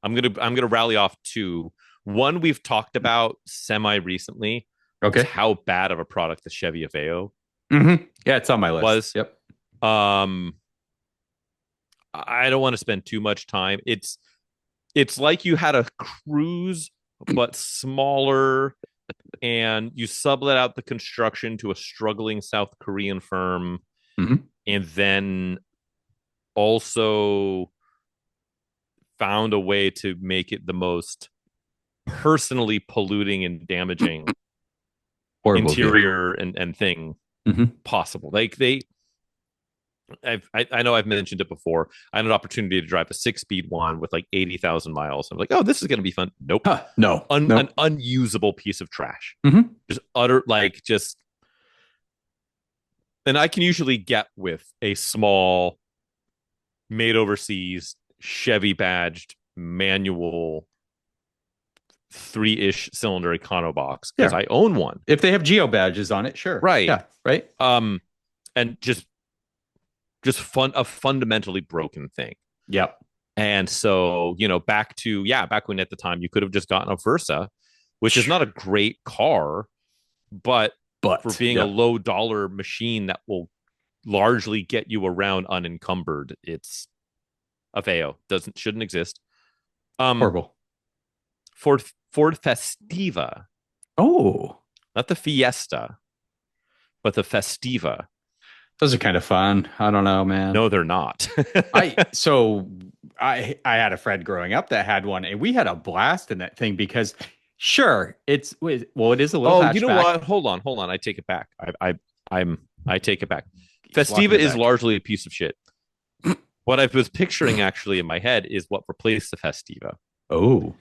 I'm gonna rally off two. One we've talked about semi recently. Okay, how bad of a product the Chevy Aveo. Mm-hmm. Yeah, it's on my list. Was. Yep. I don't want to spend too much time. It's like you had a Cruze but smaller, and you sublet out the construction to a struggling South Korean firm, and then also found a way to make it the most personally polluting and damaging interior and thing possible. Like I know I've mentioned it before. I had an opportunity to drive a 6-speed one with like 80,000 miles. I'm like, oh, this is going to be fun. Nope. No. An unusable piece of trash. Just utter, like, just. And I can usually get with a small, made overseas, Chevy badged, manual, 3-ish cylinder econo box because I own one. If they have geo badges on it, sure. Right. Yeah. Right. And just a fundamentally broken thing. Yep. And so, back when at the time you could have just gotten a Versa, which is not a great car, but for being a low dollar machine that will largely get you around unencumbered, it's Aveo. Shouldn't exist. Horrible. Ford Festiva. Oh. Not the Fiesta. but the Festiva. Those are kind of fun. I don't know, man. No, they're not. I had a friend growing up that had one, and we had a blast in that thing because sure, it is a little hatchback. You know what? Hold on. I take it back. I take it back. He's walking Festiva it is back. largely a piece of shit. What I was picturing actually in my head is what replaced the Festiva. Oh,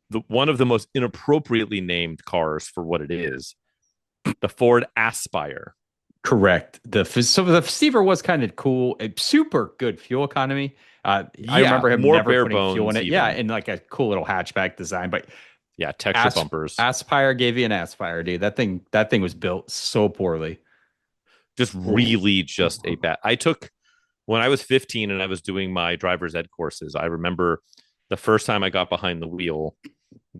The one of the most inappropriately named cars for what it is, the Ford Aspire. correct. The Festiva was kind of cool. A super good fuel economy. I remember him more never bare putting fuel in bones it. even. Yeah, and like a cool little hatchback design. But Yeah, texture bumpers. Aspire gave you an Aspire, dude. That thing was built so poorly. Just really just a bad. When I was 15 and I was doing my driver's ed courses, I remember the first time I got behind the wheel,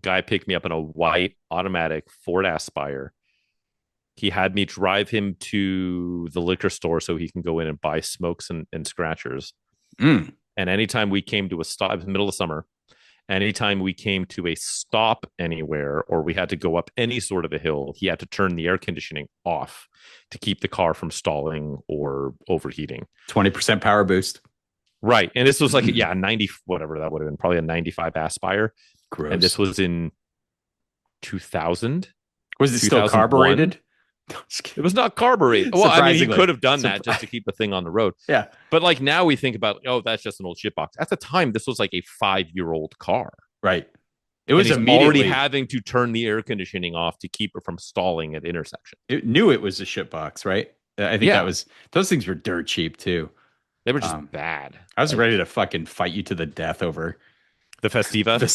guy picked me up in a white automatic Ford Aspire. He had me drive him to the liquor store so he can go in and buy smokes and scratchers. Mm. And anytime we came to a stop, it was the middle of summer, anytime we came to a stop anywhere or we had to go up any sort of a hill, he had to turn the air conditioning off to keep the car from stalling or overheating. 20% power boost. Right. And this was like, 90, whatever that would have been, probably a 95 Aspire. Gross. And this was in 2000. Was it still carbureted? It was not carbureted. Well, I mean, he could have done that just to keep the thing on the road. Yeah. But like now we think about, that's just an old shitbox. At the time, this was like a 5-year-old car. Right. It was already having to turn the air conditioning off to keep it from stalling at intersections. It knew it was a shitbox, right? I think those things were dirt cheap too. They were just bad. I was ready to fucking fight you to the death over the Festiva. The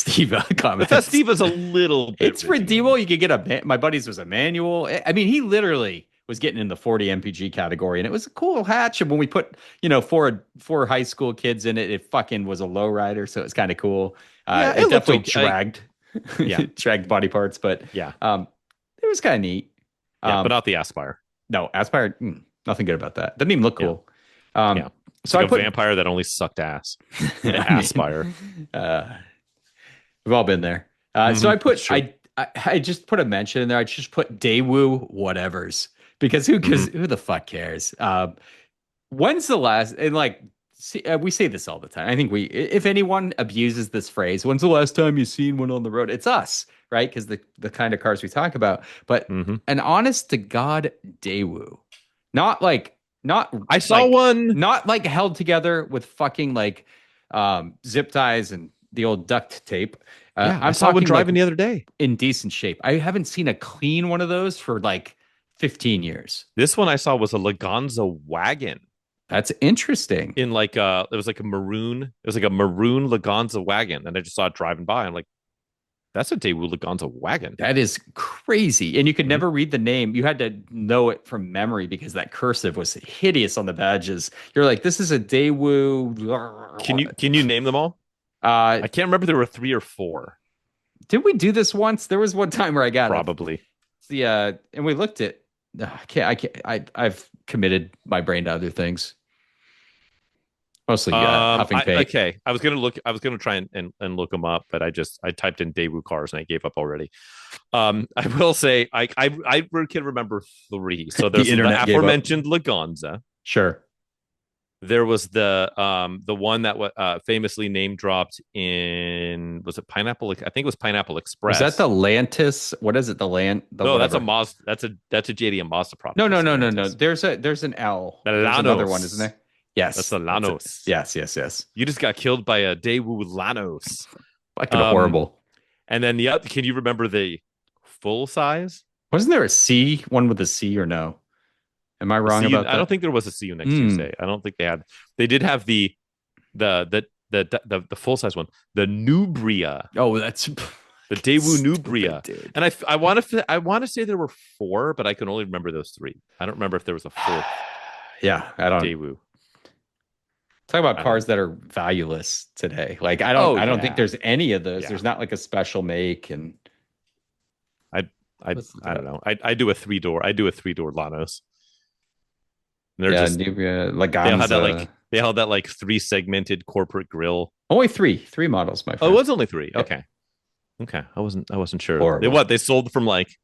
Festiva's a little bit. It's redeemable. You could get my buddy's was a manual. I mean, he literally was getting in the 40 MPG category, and it was a cool hatch. And when we put, four high school kids in it, it fucking was a lowrider, so it's kind of cool. It definitely dragged, dragged body parts, but it was kind of neat. But not the Aspire. No, Aspire, nothing good about that. Doesn't even look cool. So like I put a vampire that only sucked ass. Aspire. We've all been there. So I just put a mention in there. I just put Daewoo whatevers because who the fuck cares? When's the last, and like, we say this all the time. I think if anyone abuses this phrase, when's the last time you seen one on the road? It's us, right? Because the kind of cars we talk about. But an honest to God Daewoo, I saw one, not like held together with fucking like zip ties and the old duct tape. I saw one driving the other day in decent shape. I haven't seen a clean one of those for like 15 years. This one I saw was a Laganza wagon. That's interesting. In like it was like a maroon Laganza wagon, and I just saw it driving by. I'm like, that's a Daewoo Laganza wagon. That is crazy. And you could never read the name. You had to know it from memory because that cursive was hideous on the badges. You're like, this is a Daewoo. Can you name them all? I can't remember. There were 3 or 4. Did we do this once? There was one time where I got probably. And we looked at. I've committed my brain to other things. Mostly huffing paint. Okay, I was gonna try and look them up, but I typed in Daewoo cars and I gave up already. I will say I can remember 3. So there's the aforementioned Laganza. Sure. There was the one that famously name dropped in, was it Pineapple? I think it was Pineapple Express. Was that the Lantis? What is it? No, whatever. That's a Mazda. That's a JD and Mazda product. No. There's an L. There's another one, isn't there? Yes. That's the Lanos. Yes. You just got killed by a Daewoo Lanos. Fucking horrible. And then can you remember the full size? Wasn't there a C, one with a C, or no? Am I wrong about that? I don't think there was a See You Next Tuesday. I don't think they had. They did have the full size one, the Nubria. Oh, that's the Daewoo Nubria. Dude. And I want to say there were 4, but I can only remember those 3. I don't remember if there was a 4th. I don't. Daewoo. Talk about cars that are valueless today. Like I don't think there's any of those. There's not like a special make, and I don't know. I do a 3-door. I do a 3-door Lanos. And they're just Laganza. They held that like 3 segmented corporate grille. Only 3 models, my friend. Oh, it was only 3. Yep. Okay. I wasn't sure. Horrible. They sold from like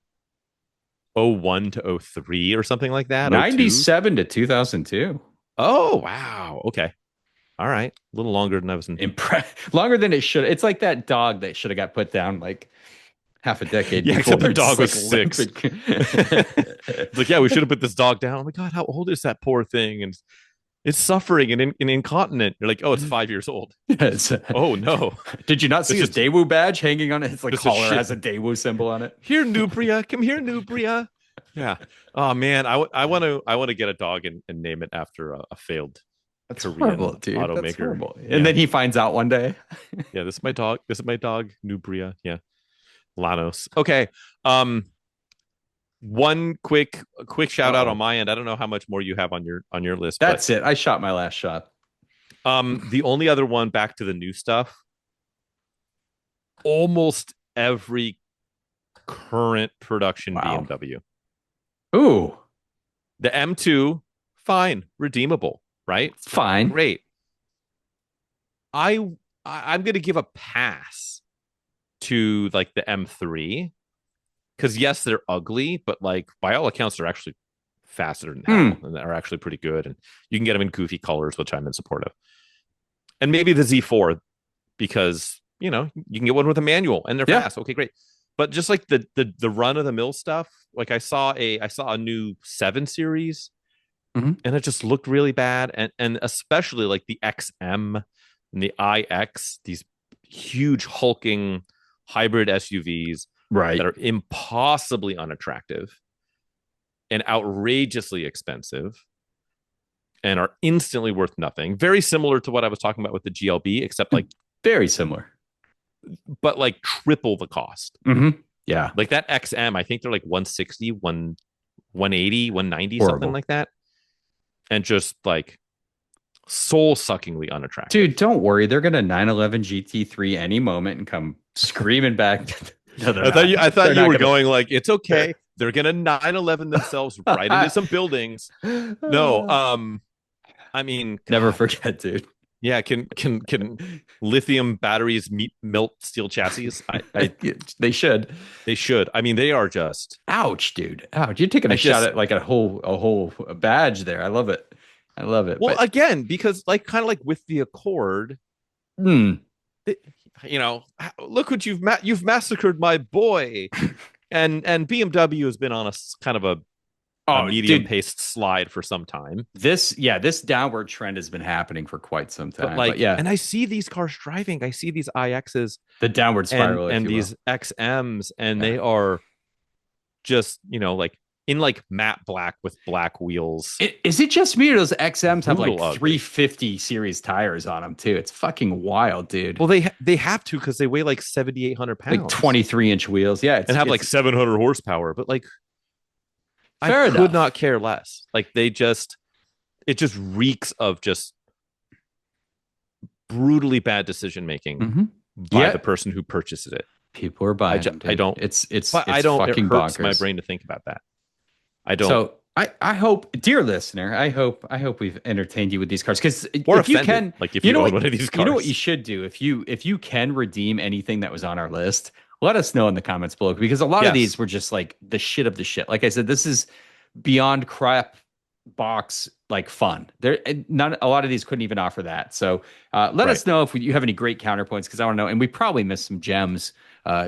01 to 03 or something like that. 02? 97 to 2002. Oh, wow. Okay. All right. A little longer than I was Longer than it should. It's like that dog that should have got put down like half a decade Yeah, before. except the It's dog was like 6. It's like, yeah, we should have put this dog down. Oh my God, how old is that poor thing? And it's suffering and incontinent. You're like, oh, it's 5 years old. Yes. Oh no. Did you not see his just Daewoo badge hanging on it? It's like just a collar shit- has a Daewoo symbol on it. Here, Nubria. Come here, Nubria. Yeah. Oh man, I want to get a dog and name it after a failed That's Korean horrible, dude. automaker. That's horrible. Yeah. And then he finds out one day. Yeah, this is my dog. This is my dog, Nubria. Yeah. Lanos. Okay. One quick shout out on my end. I don't know how much more you have on your list. That's it. I shot my last shot. The only other one, back to the new stuff. Almost every current production BMW. Ooh. The M2, fine, redeemable, right? It's fine. Great. I'm gonna give a pass to like the M3 because yes, they're ugly, but like by all accounts, they're actually faster than hell and they're actually pretty good. And you can get them in goofy colors, which I'm in support of. And maybe the Z4 because you can get one with a manual and they're fast. Okay, great. But just like the run of the mill stuff, like I saw a new 7 Series, and it just looked really bad, and especially like the XM and the iX, these huge hulking hybrid SUVs, right, that are impossibly unattractive and outrageously expensive, and are instantly worth nothing. Very similar to what I was talking about with the GLB, except like very similar. But like triple the cost. Yeah. Like that XM, I think they're like 160, 180, 190, Horrible. something like that. And just like soul suckingly unattractive. Dude, don't worry. They're going to 911 GT3 any moment and come screaming back. No, I thought you were going like, it's okay. They're going to 911 themselves right into some buildings. No, I mean, God. Never forget, dude. Yeah, can lithium batteries melt steel chassis? They should. They should. I mean, they are just. Ouch, dude. Ouch. You're taking a shot at like a whole badge there. I love it. Well, but again, because like kind of like with the Accord, look what you've massacred my boy, and BMW has been on a kind of a medium-paced slide for some time. This downward trend has been happening for quite some time. But and I see these cars driving. I see these iXs, the downward spiral, and these XMs, and they are just like in like matte black with black wheels. Is it just me or those XMs have like ugly. 350 series tires on them too? It's fucking wild, dude. Well, they have to because they weigh like 7,800 pounds, like 23-inch wheels. Yeah, and have like 700 horsepower. But like. Fair enough. Could not care less. Like it just reeks of just brutally bad decision making by the person who purchases it. People are buying. I don't. It's I don't. Fucking it hurts bonkers. my brain to think about that. I don't. So I hope, dear listener, I hope we've entertained you with these cars because if you can, like if you own one of these cars, you know what you should do if you can redeem anything that was on our list. Let us know in the comments below because a lot of these were just like the shit of the shit. Like I said, this is beyond crap box like fun. A lot of these couldn't even offer that. So let us know if you have any great counterpoints because I want to know. And we probably missed some gems,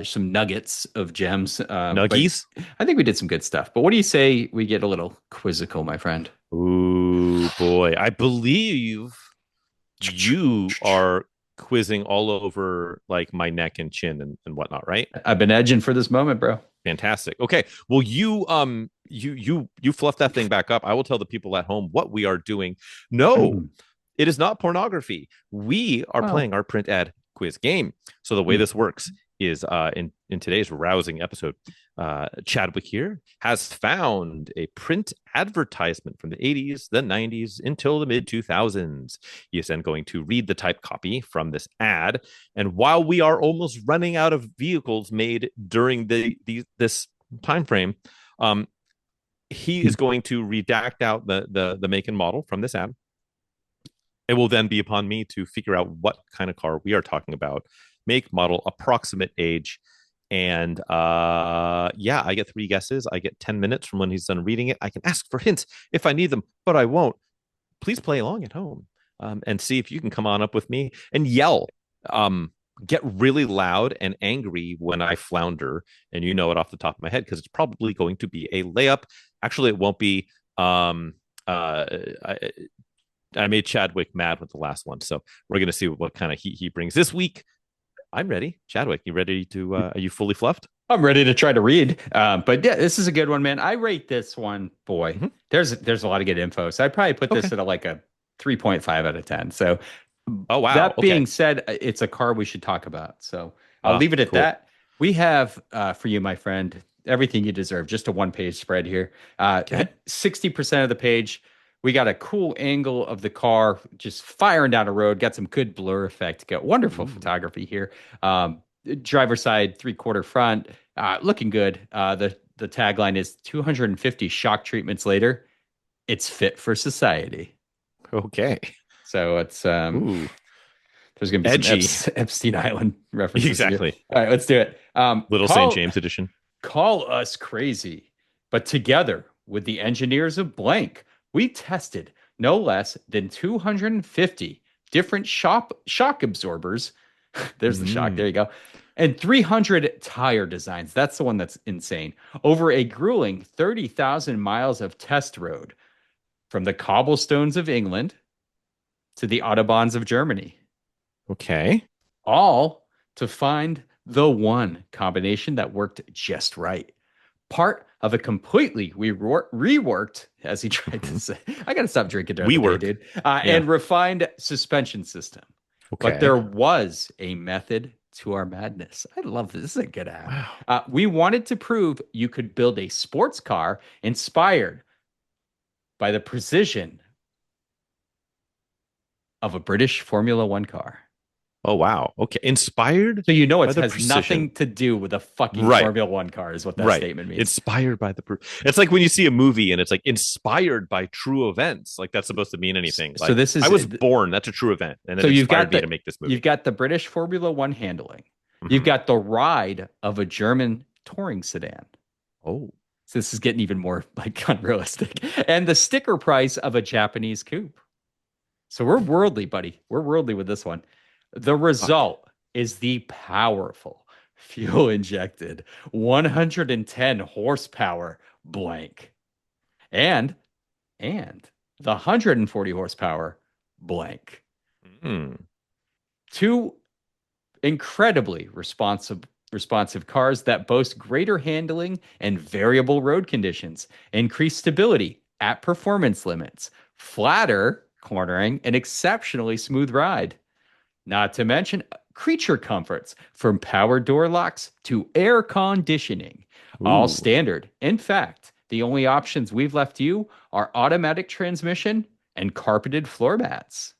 some nuggets of gems. Nuggies. I think we did some good stuff. But what do you say we get a little quizzical, my friend? Ooh boy, I believe you are quizzing all over like my neck and chin and whatnot, right? I've been edging for this moment, bro. Fantastic. Okay. Well, you fluff that thing back up. I will tell the people at home what we are doing. No, it is not pornography. We are playing our print ad quiz game. So the way this works is in today's rousing episode, Chadwick here has found a print advertisement from the 80s, the 90s, until the mid 2000s. He is then going to read the type copy from this ad. And while we are almost running out of vehicles made during this time frame, he is going to redact out the make and model from this ad. It will then be upon me to figure out what kind of car we are talking about, make, model, approximate age, And yeah, I get 3 guesses. I get 10 minutes from when he's done reading it. I can ask for hints if I need them, but I won't. Please play along at home, and see if you can come on up with me and yell. Get really loud and angry when I flounder, and you know it off the top of my head because it's probably going to be a layup. Actually, it won't be. Uh, I, I made Chadwick mad with the last one, so we're going to see what kind of heat he brings this week. I'm ready. Chadwick, you ready to? Are you fully fluffed? I'm ready to try to read. But yeah, this is a good one, man. I rate this one, boy. Mhm. There's a lot of good info. So I'd probably put this Okay. at a 3.5 out of 10. So Oh wow. that Okay. being said, it's a car we should talk about. So I'll leave it at Cool. that. We have for you, my friend, everything you deserve. Just a one-page spread here. Okay. 60% of the page. We got a cool angle of the car just firing down a road. Got some good blur effect. Got wonderful photography here. Driver side, 3/4 front, looking good. The tagline is 250 shock treatments later. It's fit for society. Okay. So it's Ooh. there's gonna be Edgy. some Epstein Island references. Exactly. Here. All right, let's do it. Little St. James edition. Call us crazy, but together with the engineers of blank, we tested no less than 250 different shock absorbers. There's the shock. There you go. And 300 tire designs. That's the one that's insane. Over a grueling 30,000 miles of test road from the cobblestones of England to the Autobahns of Germany, Okay. all to find the one combination that worked just right. Part of a completely reworked, as he tried to say. I got to stop drinking during the day, dude. And refined suspension system. Okay. But there was a method to our madness. I love this. This is a good ad. Wow. We wanted to prove you could build a sports car inspired by the precision of a British Formula One car. Oh wow. Okay. Inspired. So you know by it the has precision. nothing to do with a fucking Right. Formula One car is what that Right. statement means. Inspired by the. It's like when you see a movie and it's like inspired by true events. Like that's supposed to mean anything. So Like, this is I was born. That's a true event, and it so you've inspired got me to make this movie. You've got the British Formula One handling. Mhm. You've got the ride of a German touring sedan. Oh. So this is getting even more like unrealistic. And the sticker price of a Japanese coupe. So we're worldly, buddy. We're worldly with this one. The result is the powerful fuel injected 110 horsepower blank. And the 140 horsepower blank. Two incredibly responsive cars that boast greater handling and variable road conditions, increased stability at performance limits, flatter cornering, and exceptionally smooth ride. Not to mention creature comforts from power door locks to air conditioning, all Ooh. standard. In fact, the only options we've left you are automatic transmission and carpeted floor mats.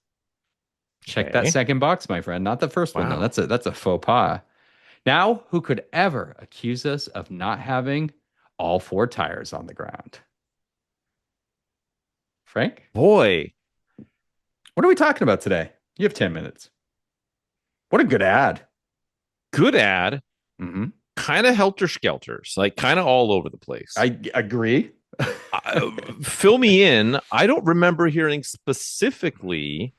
Check that Okay. second box, my friend. Not the first one, though. Wow. That's a faux pas. Now, who could ever accuse us of not having all 4 tires on the ground? Frank, Boy. what are we talking about today? You have 10 minutes. What a good ad. Good ad. Mm-hmm. Kind of helter skelters. Like kind of all over the place. I agree. Fill me in. I don't remember hearing specifically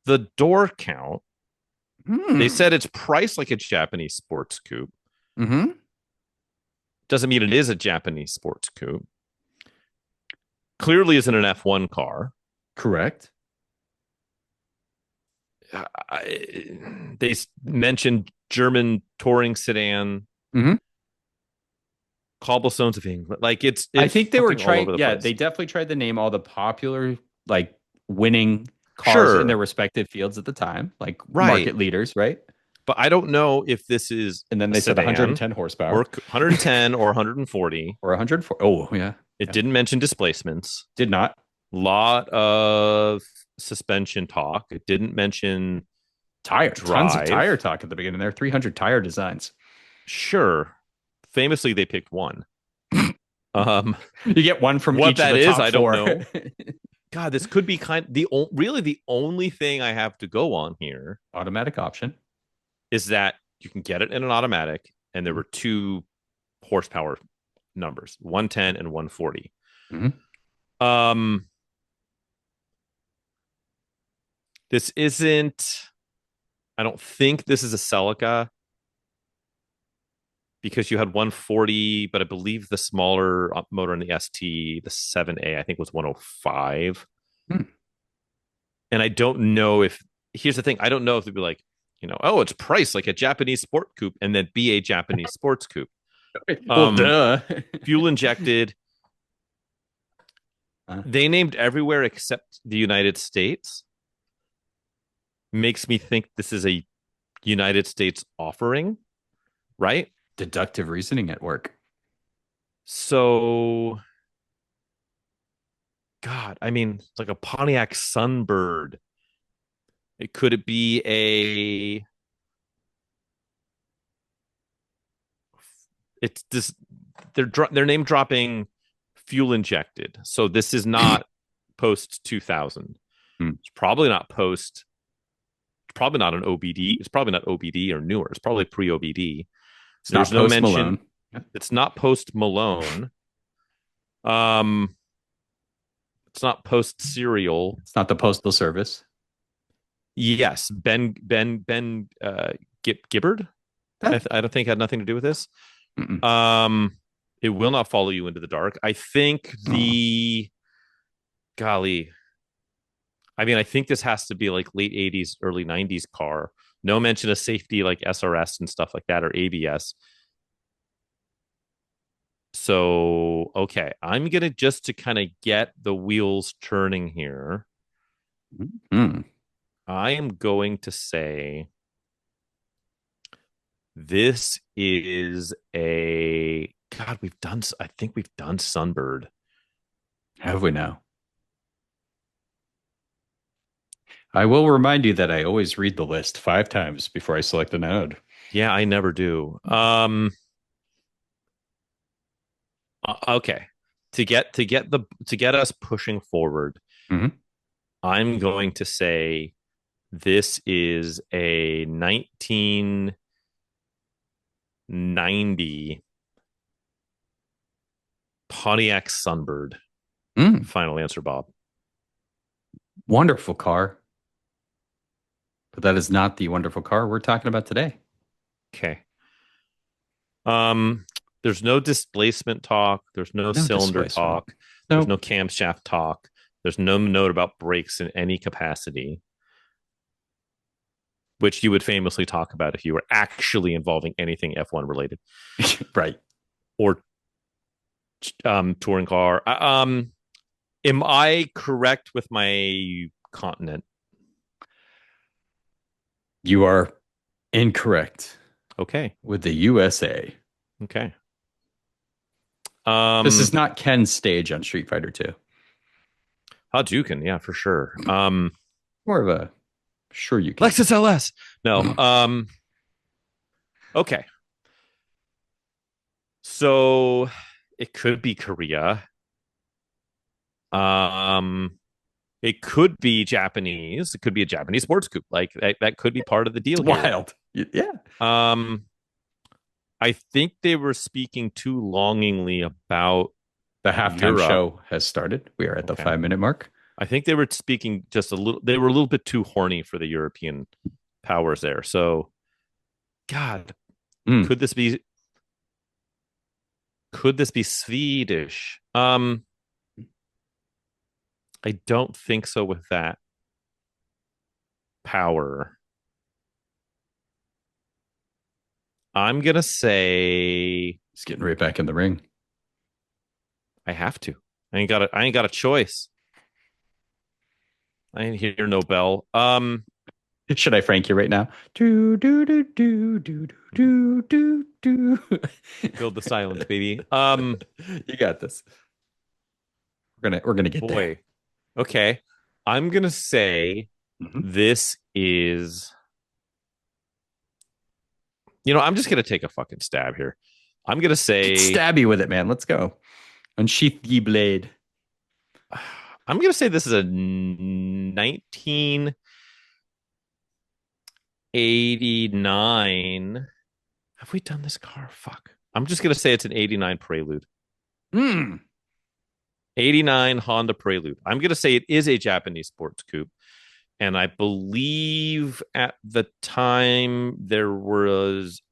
the door count. They said it's priced like a Japanese sports coupe. Mm-hmm. Doesn't mean it is a Japanese sports coupe. Clearly isn't an F1 car. Correct. They mentioned German touring sedan. Mm-hmm. Cobblestones of England. Like it's I think they were something all trying. over the Yeah, place. they definitely tried to name all the popular, like winning cars Sure. in their respective fields at the time, like Right. market leaders, right? But I don't know if this is And then a they said sedan 110 horsepower or 110 or 140. or 104. Oh, yeah. It didn't mention displacements. Did not. Lot of suspension talk. It didn't mention Tons of drive. tire talk at the beginning there. 300 tire designs. Sure. Famously, they picked one. You get one from What each that of the is, top I don't 4. know. God, this could be really the only thing I have to go on here Automatic option. is that you can get it in an automatic and there were two horsepower numbers, 110 and 140. Mhm. This isn't, I don't think this is a Celica because you had 140, but I believe the smaller motor in the ST, the 7A, I think was 105. Hmm. And I don't know if, here's the thing, I don't know if they'd be like, oh, it's priced like a Japanese sport coupe and then be a Japanese sports coupe. Well, duh. Fuel injected. They named everywhere except the United States. Makes me think this is a United States offering, right? Deductive reasoning at work. So, God, I mean, it's like a Pontiac Sunbird. Could it be a? It's just they're name dropping fuel injected. So this is not post 2000. It's probably not post. It's probably not an OBD. It's probably not OBD or newer. It's probably pre OBD. There's no mention. Malone. It's not post Malone. It's not post Serial. It's not the Postal Service. Yes, Ben Gibbard. I don't think had nothing to do with this. Mm-mm. It will not follow you into the dark. I think golly. I mean, I think this has to be like late 80s, early 90s car. No mention of safety like SRS and stuff like that or ABS. So, okay, I'm gonna just to kind of get the wheels turning here. Mm. I am going to say this is a God. I think we've done Sunbird. Have we now? I will remind you that I always read the list 5 times before I select a node. Yeah, I never do. Okay. To get us pushing forward, I'm going to say this is a 1990 Pontiac Sunbird. Final answer, Bob. Wonderful car. But that is not the wonderful car we're talking about today. Okay. There's no displacement talk. There's no cylinder talk. There's no camshaft talk. There's no note about brakes in any capacity, which you would famously talk about if you were actually involving anything F1 related. Right. Or touring car. Am I correct with my continent? You are incorrect. Okay. With the USA. Okay. This is not Ken's stage on Street Fighter 2. Hadouken, yeah, for sure. More of a sure you can. Lexus LS. No. Okay. So it could be Korea. It could be Japanese. It could be a Japanese sports coupe. Like that could be part of the deal. Wild. Yeah. I think they were speaking too longingly about the halftime show has started. We are at the 5-minute mark. I think they were speaking just a little. They were a little bit too horny for the European powers there. So, God, could this be Swedish? I don't think so with that power. I'm gonna say he's getting right back in the ring. I have to. I ain't got a choice. I ain't hear no bell. Should I frank you right now? Do do do do do do do do. Build the silence, baby. You got this. We're gonna get there. Okay. I'm gonna say this is. I'm just gonna take a fucking stab here. I'm gonna say stab you with it, man. Let's go. Unsheath ye blade. I'm gonna say this is a 1989 Have we done this car? Fuck. I'm just gonna say it's an '89 Prelude. Hmm. 89 Honda Prelude. I'm gonna say it is a Japanese sports coupe. And I believe at the time there was,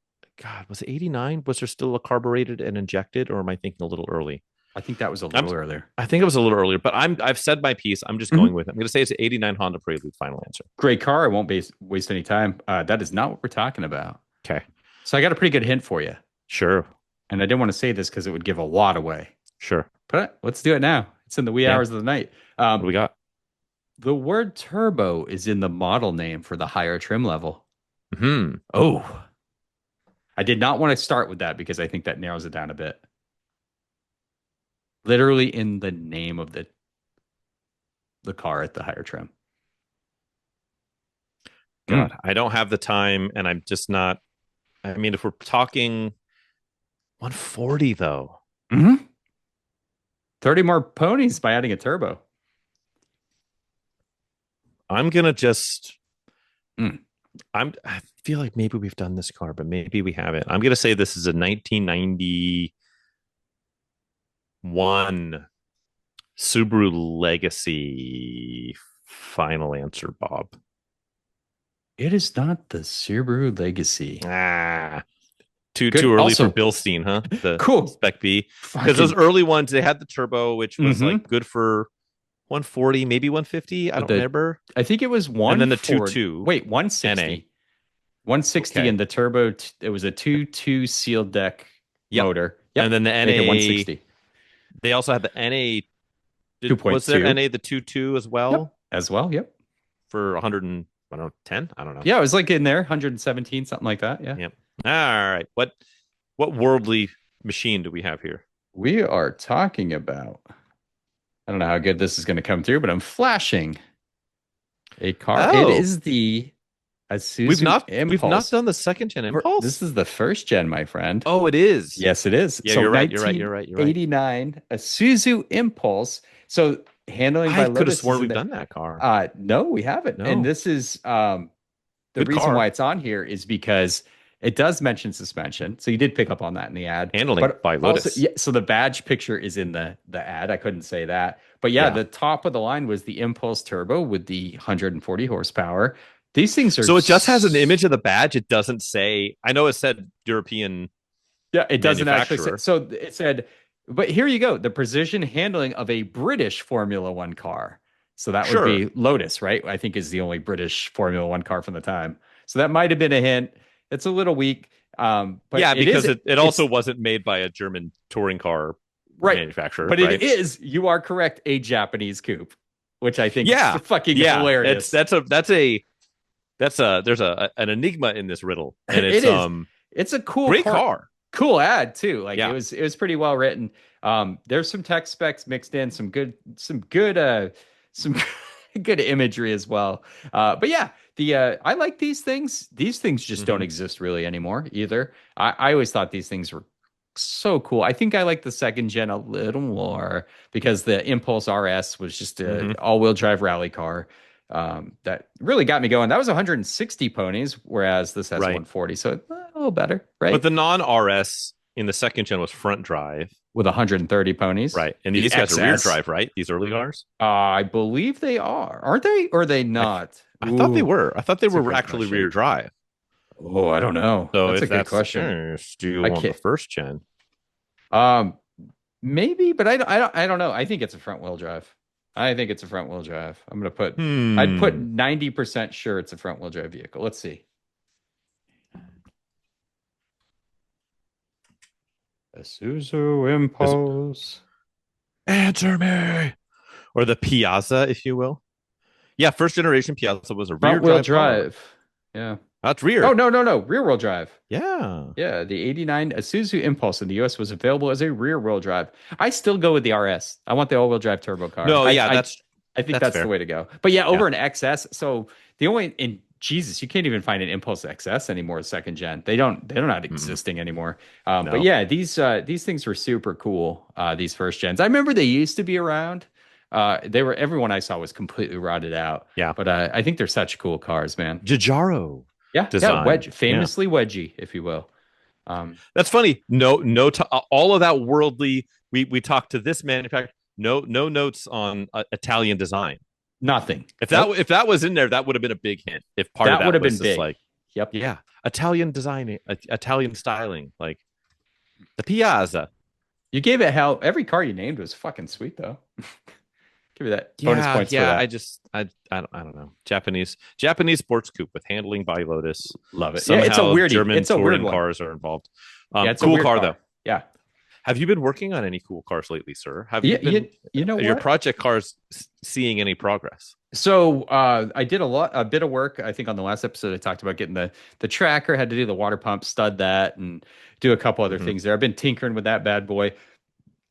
God, was it 89? Was there still a carbureted and injected, or am I thinking a little early? I think that was a little earlier. I think it was a little earlier, but I've said my piece. I'm just going with it. I'm going to say it's an 89 Honda Prelude. Final answer. Great car. I won't waste any time. That is not what we're talking about. Okay. So I got a pretty good hint for you. Sure. And I didn't want to say this because it would give a lot away. Sure. But let's do it now. It's in the wee hours of the night. What do we got? The word turbo is in the model name for the higher trim level. Hmm. Oh, I did not want to start with that because I think that narrows it down a bit. Literally in the name of the car at the higher trim. God, I don't have the time, and I'm just not. I mean, if we're talking 140, though. Mm-hmm. 30 more ponies by adding a turbo. I'm gonna just. I feel like maybe we've done this car, but maybe we haven't. I'm gonna say this is a 1991 Subaru Legacy. Final answer, Bob. It is not the Subaru Legacy. Too early also, for Bilstein, huh? The cool Spec B. Because those early ones, they had the turbo, which was like good for 140, maybe 150. I don't remember. I think it was 1. And then the 2.2. Wait, 160. NA. 160 okay. And the turbo, it was a 2.2 sealed deck motor. Yep. And then the NA. 160. They also had the NA. 2.2. Was there NA the 2.2 as well? Yep. As well, yep. For 110? I don't know. Yeah, it was like in there, 117, something like that. Yeah. Yep. All right. What worldly machine do we have here? We are talking about, I don't know how good this is going to come through, but I'm flashing a car. Oh. It is the Isuzu We've not done the 2nd gen Impulse. This is the 1st gen, my friend. Oh, it is. Yes, it is. Yeah, so you're right. You're right. 89 Isuzu Impulse. So handling by Lotus. I could have sworn we've done that car. No, we haven't. No. And this is the reason why it's on here is because it does mention suspension. So you did pick up on that in the ad. Handling by Lotus. Also, yeah, so the badge picture is in the ad. I couldn't say that. But yeah, the top of the line was the Impulse Turbo with the 140 horsepower. These things are... So it just has an image of the badge. It doesn't say... I know it said European. Yeah, it doesn't actually say... So it said... But here you go. The precision handling of a British Formula One car. So that would be Lotus, right? I think is the only British Formula One car from the time. So that might have been a hint. It's a little weak. But yeah, because it also wasn't made by a German touring car manufacturer. But it is, you are correct, a Japanese coupe, which I think is fucking hilarious. There's an enigma in this riddle. And it's a cool great car. Cool ad too. Like it was pretty well written. There's some tech specs mixed in, some good good imagery as well. But yeah, I like these things. These things just don't exist really anymore either. I always thought these things were so cool. I think I like the 2nd gen a little more because the Impulse RS was just an all-wheel drive rally car that really got me going. That was 160 ponies, whereas this has 140, so a little better, right? But the non-RS in the 2nd gen was front drive with 130 ponies, right? And these guys are rear drive, right? These early cars, I believe they are, aren't they? Or are they not? I thought they were. I thought they were actually rear drive. Oh, I don't know. So that's a good question. Do you want the 1st gen? Maybe, but I don't know. I think it's a front wheel drive. I'm gonna put. I'd put 90% sure it's a front wheel drive vehicle. Let's see. Isuzu Impulse. Answer me. Or the Piazza, if you will. Yeah, 1st generation Piazza was a rear wheel drive. Yeah. That's rear. Oh, no. Rear wheel drive. Yeah. Yeah. The 89 Isuzu Impulse in the US was available as a rear wheel drive. I still go with the RS. I want the all wheel drive turbo car. No, I think that's the way to go. But yeah, over an XS. So Jesus, you can't even find an Impulse XS anymore, 2nd gen. They're not existing anymore. No. But yeah, these things were super cool. These 1st gens. I remember they used to be around. Everyone I saw was completely rotted out. Yeah. But I think they're such cool cars, man. Giugiaro. Yeah. Design. Famously wedgy, if you will. That's funny. No, all of that worldly. We talked to this manufacturer. No notes on Italian design. Nothing. If that was in there, that would have been a big hint. If part of That would that have was been just big. like, Yep. yeah, Italian design, Italian styling, like the Piazza. You gave it hell. Every car you named was fucking sweet, though. Give me that bonus points for that. I don't know. Japanese sports coupe with handling by Lotus. Love it. Somehow Yeah, it's a weird. German It's a weird touring one. cars are involved. Yeah, it's cool a weird car though. Yeah. Have you been working on any cool cars lately, sir? Have Yeah, you been? you know your what? project cars seeing any progress? So I did a bit of work. I think on the last episode I talked about getting the tracker. Had to do the water pump, stud that, and do a couple other things there. I've been tinkering with that bad boy.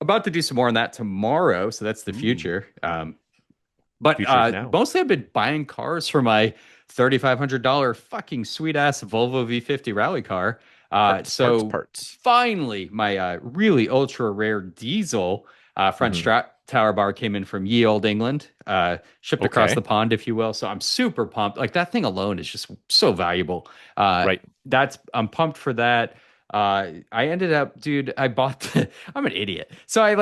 About to do some more on that tomorrow. So that's the future. But mostly I've been buying cars for my $3,500 fucking sweet ass Volvo V50 rally car. Parts. Finally, my really ultra rare diesel front strap tower bar came in from ye old England, shipped across the pond, if you will. So I'm super pumped. Like that thing alone is just so valuable. Right. I'm pumped for that. I ended up, dude, I'm an idiot. So I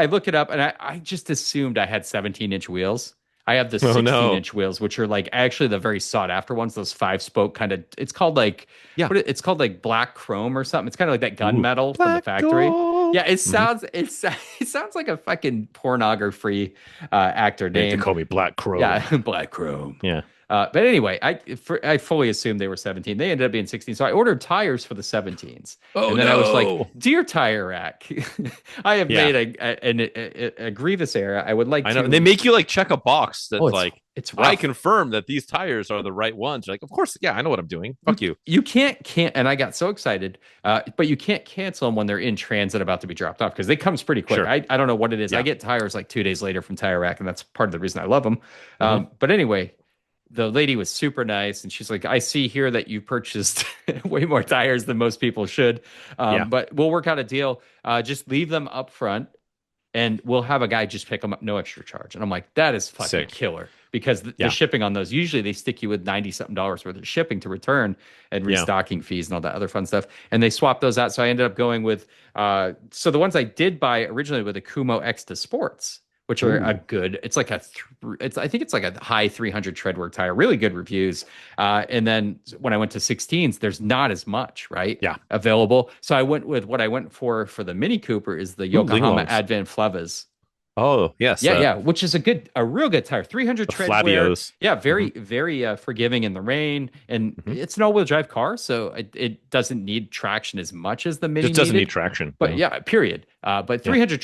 look it up and I just assumed I had 17-inch wheels. I have the 16-inch wheels, which are like actually the very sought after ones, those 5-spoke kind of, it's called like, it's called like black chrome or something. It's kind of like that gunmetal from the factory. Gold. Yeah, it sounds like a fucking pornography actor name. They call me Black Chrome. Yeah, Black Chrome. Yeah. But anyway, I fully assumed they were 17. They ended up being 16. So I ordered tires for the 17s. And then I was like, dear tire rack, I have made a grievous error. I would like to. They make you like check a box that's it's rough. I confirm that these tires are the right ones. You're like, of course, yeah, I know what I'm doing. Fuck you. You can't, and I got so excited, but you can't cancel them when they're in transit about to be dropped off because they comes pretty quick. Sure. I don't know what it is. Yeah. I get tires like 2 days later from Tire Rack, and that's part of the reason I love them. But anyway, the lady was super nice, and she's like, I see here that you purchased way more tires than most people should, but we'll work out a deal. Just leave them up front, and we'll have a guy just pick them up, no extra charge. And I'm like, that is fucking killer, because the shipping on those, usually they stick you with $90-something worth of shipping to return and restocking fees and all that other fun stuff. And they swapped those out. So I ended up going with, so the ones I did buy originally were the Kumo X2 Sports, which are a good, it's like I think it's like a high 300 treadwear tire, really good reviews. And then when I went to 16s, there's not as much, right? Yeah. Available. So I went with what I went for the Mini Cooper is the Yokohama Advent Flevas. Oh, yes. Yeah, which is a real good tire. 300 tread wear. Yeah, very, very forgiving in the rain. And it's an all-wheel drive car, so it doesn't need traction as much as the Mini. It doesn't need traction. But period. But 300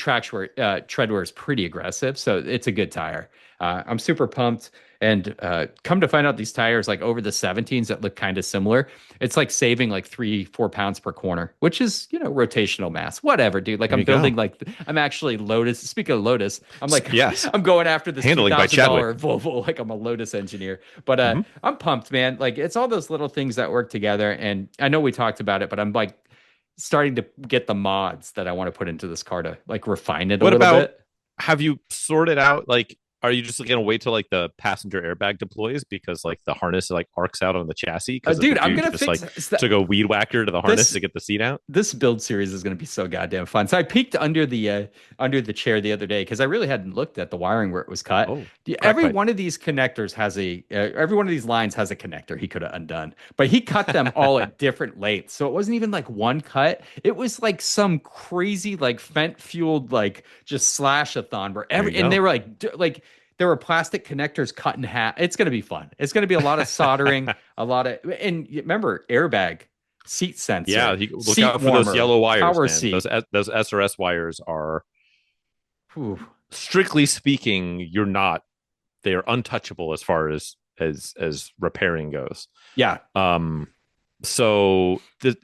tread wear is pretty aggressive, so it's a good tire. I'm super pumped. And come to find out, these tires, like over the 17s that look kind of similar, it's like saving like 3-4 pounds per corner, which is, rotational mass. Whatever, dude. Like I'm building I'm actually Lotus. Speaking of Lotus, I'm like, I'm going after this $2,000 Volvo. Like I'm a Lotus engineer. But I'm pumped, man. Like it's all those little things that work together. And I know we talked about it, but I'm like starting to get the mods that I want to put into this car to like refine it a little bit. Have you sorted out like, are you just going to wait till like the passenger airbag deploys because like the harness like arcs out on the chassis? Dude, I'm going to fix took a weed whacker to the harness to get the seat out. This build series is going to be so goddamn fun. So I peeked under the chair the other day because I really hadn't looked at the wiring where it was cut. Every one of these connectors has every one of these lines has a connector he could have undone, but he cut them all at different lengths. So it wasn't even like one cut. It was like some crazy like Fent fueled like just slash-a-thon where and they were like there were plastic connectors cut in half. It's going to be fun. It's going to be a lot of soldering, and remember, airbag, seat sensor. Yeah, look out for those yellow wires, power man. seat. Those SRS wires are, strictly speaking, they're untouchable as far as repairing goes. Yeah. So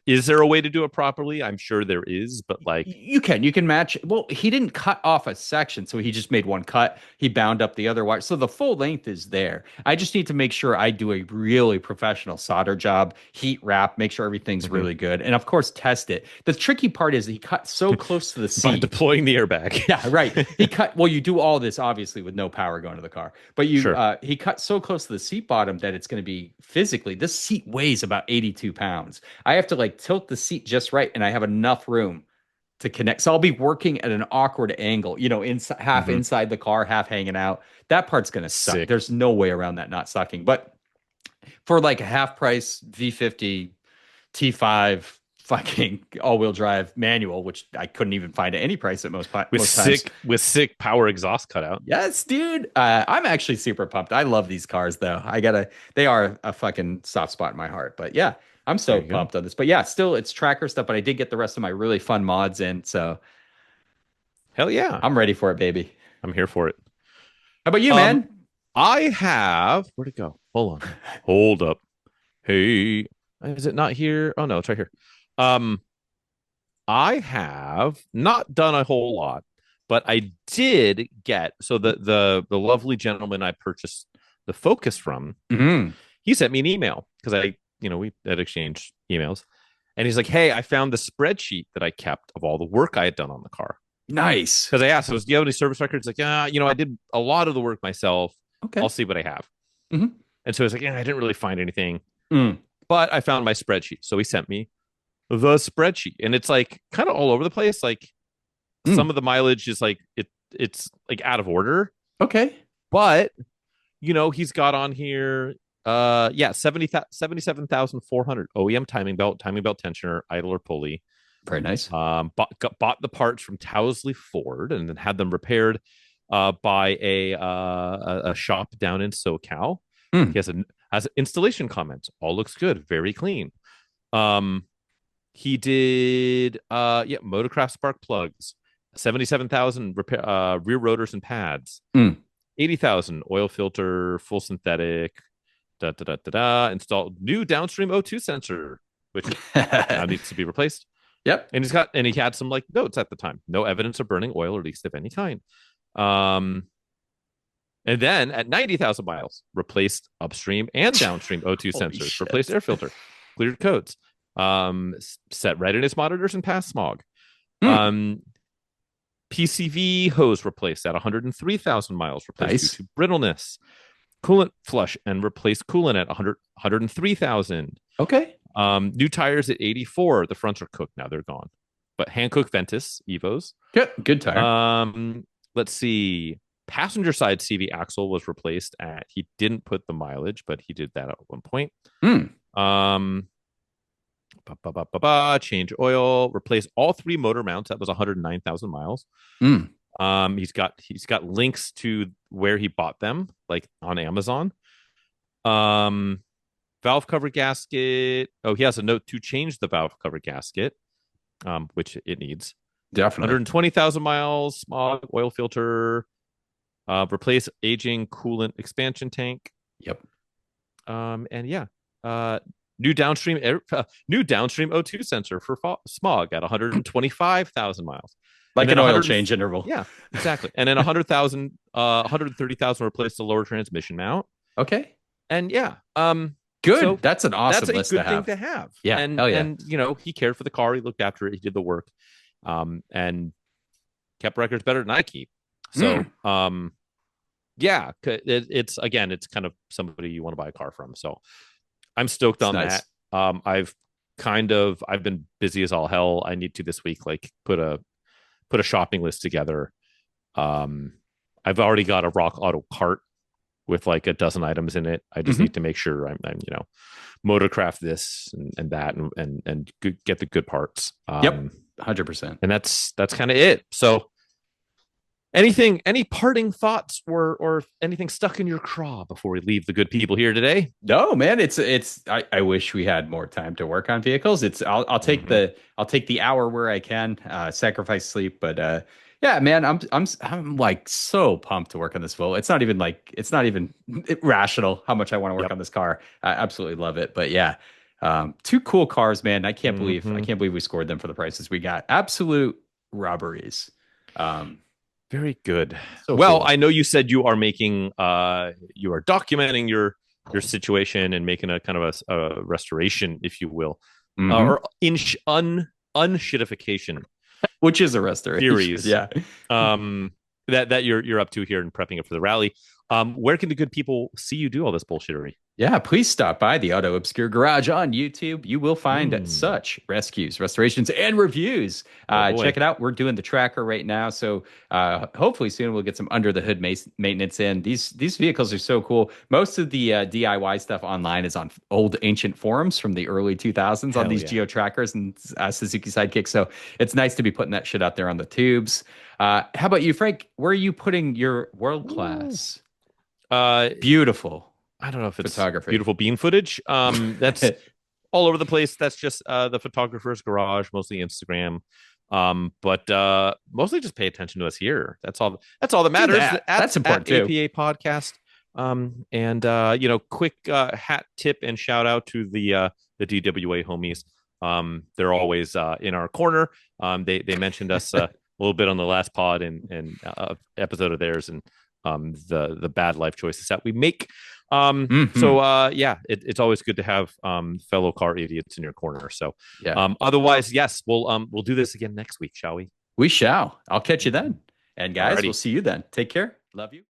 is there a way to do it properly? I'm sure there is, but like you can match. Well, he didn't cut off a section, so he just made one cut. He bound up the other wire, so the full length is there. I just need to make sure I do a really professional solder job, heat wrap, make sure everything's really good, and of course test it. The tricky part is he cut so close to the seat by deploying the airbag. Yeah, right. He cut. Well, you do all this obviously with no power going to the car, but he cut so close to the seat bottom that it's going to be physically. This seat weighs about 82 92 pounds. I have to like tilt the seat just right, and I have enough room to connect. So I'll be working at an awkward angle, inside, half inside the car, half hanging out. That part's gonna suck. Sick. There's no way around that not sucking. But for like a half price V50 T5 fucking all-wheel drive manual, which I couldn't even find at any price at most times. With sick power exhaust cutout. Yes, dude. I'm actually super pumped. I love these cars though. They are a fucking soft spot in my heart. But yeah, I'm so pumped on this. But yeah, still it's tracker stuff, but I did get the rest of my really fun mods in. So hell yeah. I'm ready for it, baby. I'm here for it. How about you, man? I have, where'd it go? Hold on. Hold up. Hey, is it not here? Oh no, it's right here. I have not done a whole lot, but I did get, so the lovely gentleman I purchased the Focus from, he sent me an email because we had exchanged emails, and he's like, hey, I found the spreadsheet that I kept of all the work I had done on the car. Nice. Because I asked, do you have any service records? Like, I did a lot of the work myself. Okay. I'll see what I have. And so he's like, I didn't really find anything, Mm. but I found my spreadsheet. So he sent me the spreadsheet, and it's like kind of all over the place. Like some of the mileage is like it's like out of order. Okay. But he's got on here 77,400 OEM timing belt tensioner, idler pulley. Very nice. Bought the parts from Towsley Ford and then had them repaired by a shop down in SoCal. He has installation comments. All looks good, very clean. He did Motorcraft spark plugs, 77,000 rear rotors and pads, 80,000 oil filter, full synthetic, installed new downstream O2 sensor, which now needs to be replaced. Yep. And he had some like notes at the time. No evidence of burning oil or leaks of any kind. And then at 90,000 miles, replaced upstream and downstream O2 sensors, shit. replaced air filter, cleared codes, set readiness monitors and passed smog. PCV hose replaced at 103,000 miles, replaced due to brittleness. Coolant flush and replaced coolant at 103,000. Okay. New tires at 84. The fronts are cooked now; they're gone. But Hankook Ventus Evos. Good tire. Let's see. Passenger side CV axle was replaced at. He didn't put the mileage, but he did that at one point. Change oil. Replace all 3 motor mounts. That was 109,000 miles. He's got links to where he bought them, like on Amazon. Valve cover gasket. Oh, he has a note to change the valve cover gasket, which it needs. Definitely. 120,000 miles. Smog oil filter. Replace aging coolant expansion tank. Yep. New downstream O2 sensor for smog at 125,000 miles. Like an oil change interval. Yeah, exactly. And then 130,000 replaced the lower transmission mount. Okay. And good. So that's an awesome list That's a good to have. thing to have. Yeah. And, hell yeah. and he cared for the car. He looked after it. He did the work. And kept records better than I keep. So, it's kind of somebody you want to buy a car from. So I'm stoked on nice. that. I've been busy as all hell. I need to this week, like put a shopping list together. I've already got a Rock Auto cart with like a dozen items in it. I just need to make sure I'm Motorcraft this and that and get the good parts. 100%. And that's kind of it. So any parting thoughts or anything stuck in your craw before we leave the good people here today? No, man, I wish we had more time to work on vehicles. I'll take the hour where I can, sacrifice sleep, but yeah, man, I'm like so pumped to work on this Volt. It's not even rational how much I want to work on this car. I absolutely love it. But yeah, 2 cool cars, man. I can't believe we scored them for the prices we got. Absolute robberies. Very good. So well, cool. I know you said you are making you are documenting your situation and making a kind of a restoration, if you will, or unshittification, which is a restoration series. Yeah. That you're up to here and prepping it for the rally. Where can the good people see you do all this bullshittery? Yeah, please stop by the Auto Obscure Garage on YouTube. You will find Mm. such rescues, restorations, and reviews. Oh boy. Check it out. We're doing the tracker right now, so hopefully soon we'll get some under the hood maintenance in. These vehicles are so cool. Most of the DIY stuff online is on old ancient forums from the early 2000s on Hell these yeah. Geo trackers and Suzuki Sidekicks. So it's nice to be putting that shit out there on the tubes. How about you, Frank? Where are you putting your world Ooh. class, Uh, beautiful I don't know if it's photography? beautiful bean footage. That's all over the place. That's just the photographer's garage, mostly Instagram. But mostly just pay attention to us here. That's all that Do matters. that. That's At important too. APA podcast. And quick hat tip and shout out to the DWA homies. They're always in our corner. They mentioned us a little bit on the last pod and episode of theirs, and the bad life choices that we make. It's always good to have fellow car idiots in your corner. So Yeah, otherwise, yes, we'll do this again next week, shall we? we shall. I'll catch you then. And guys, Alrighty. we'll see you then. Take care. Love you.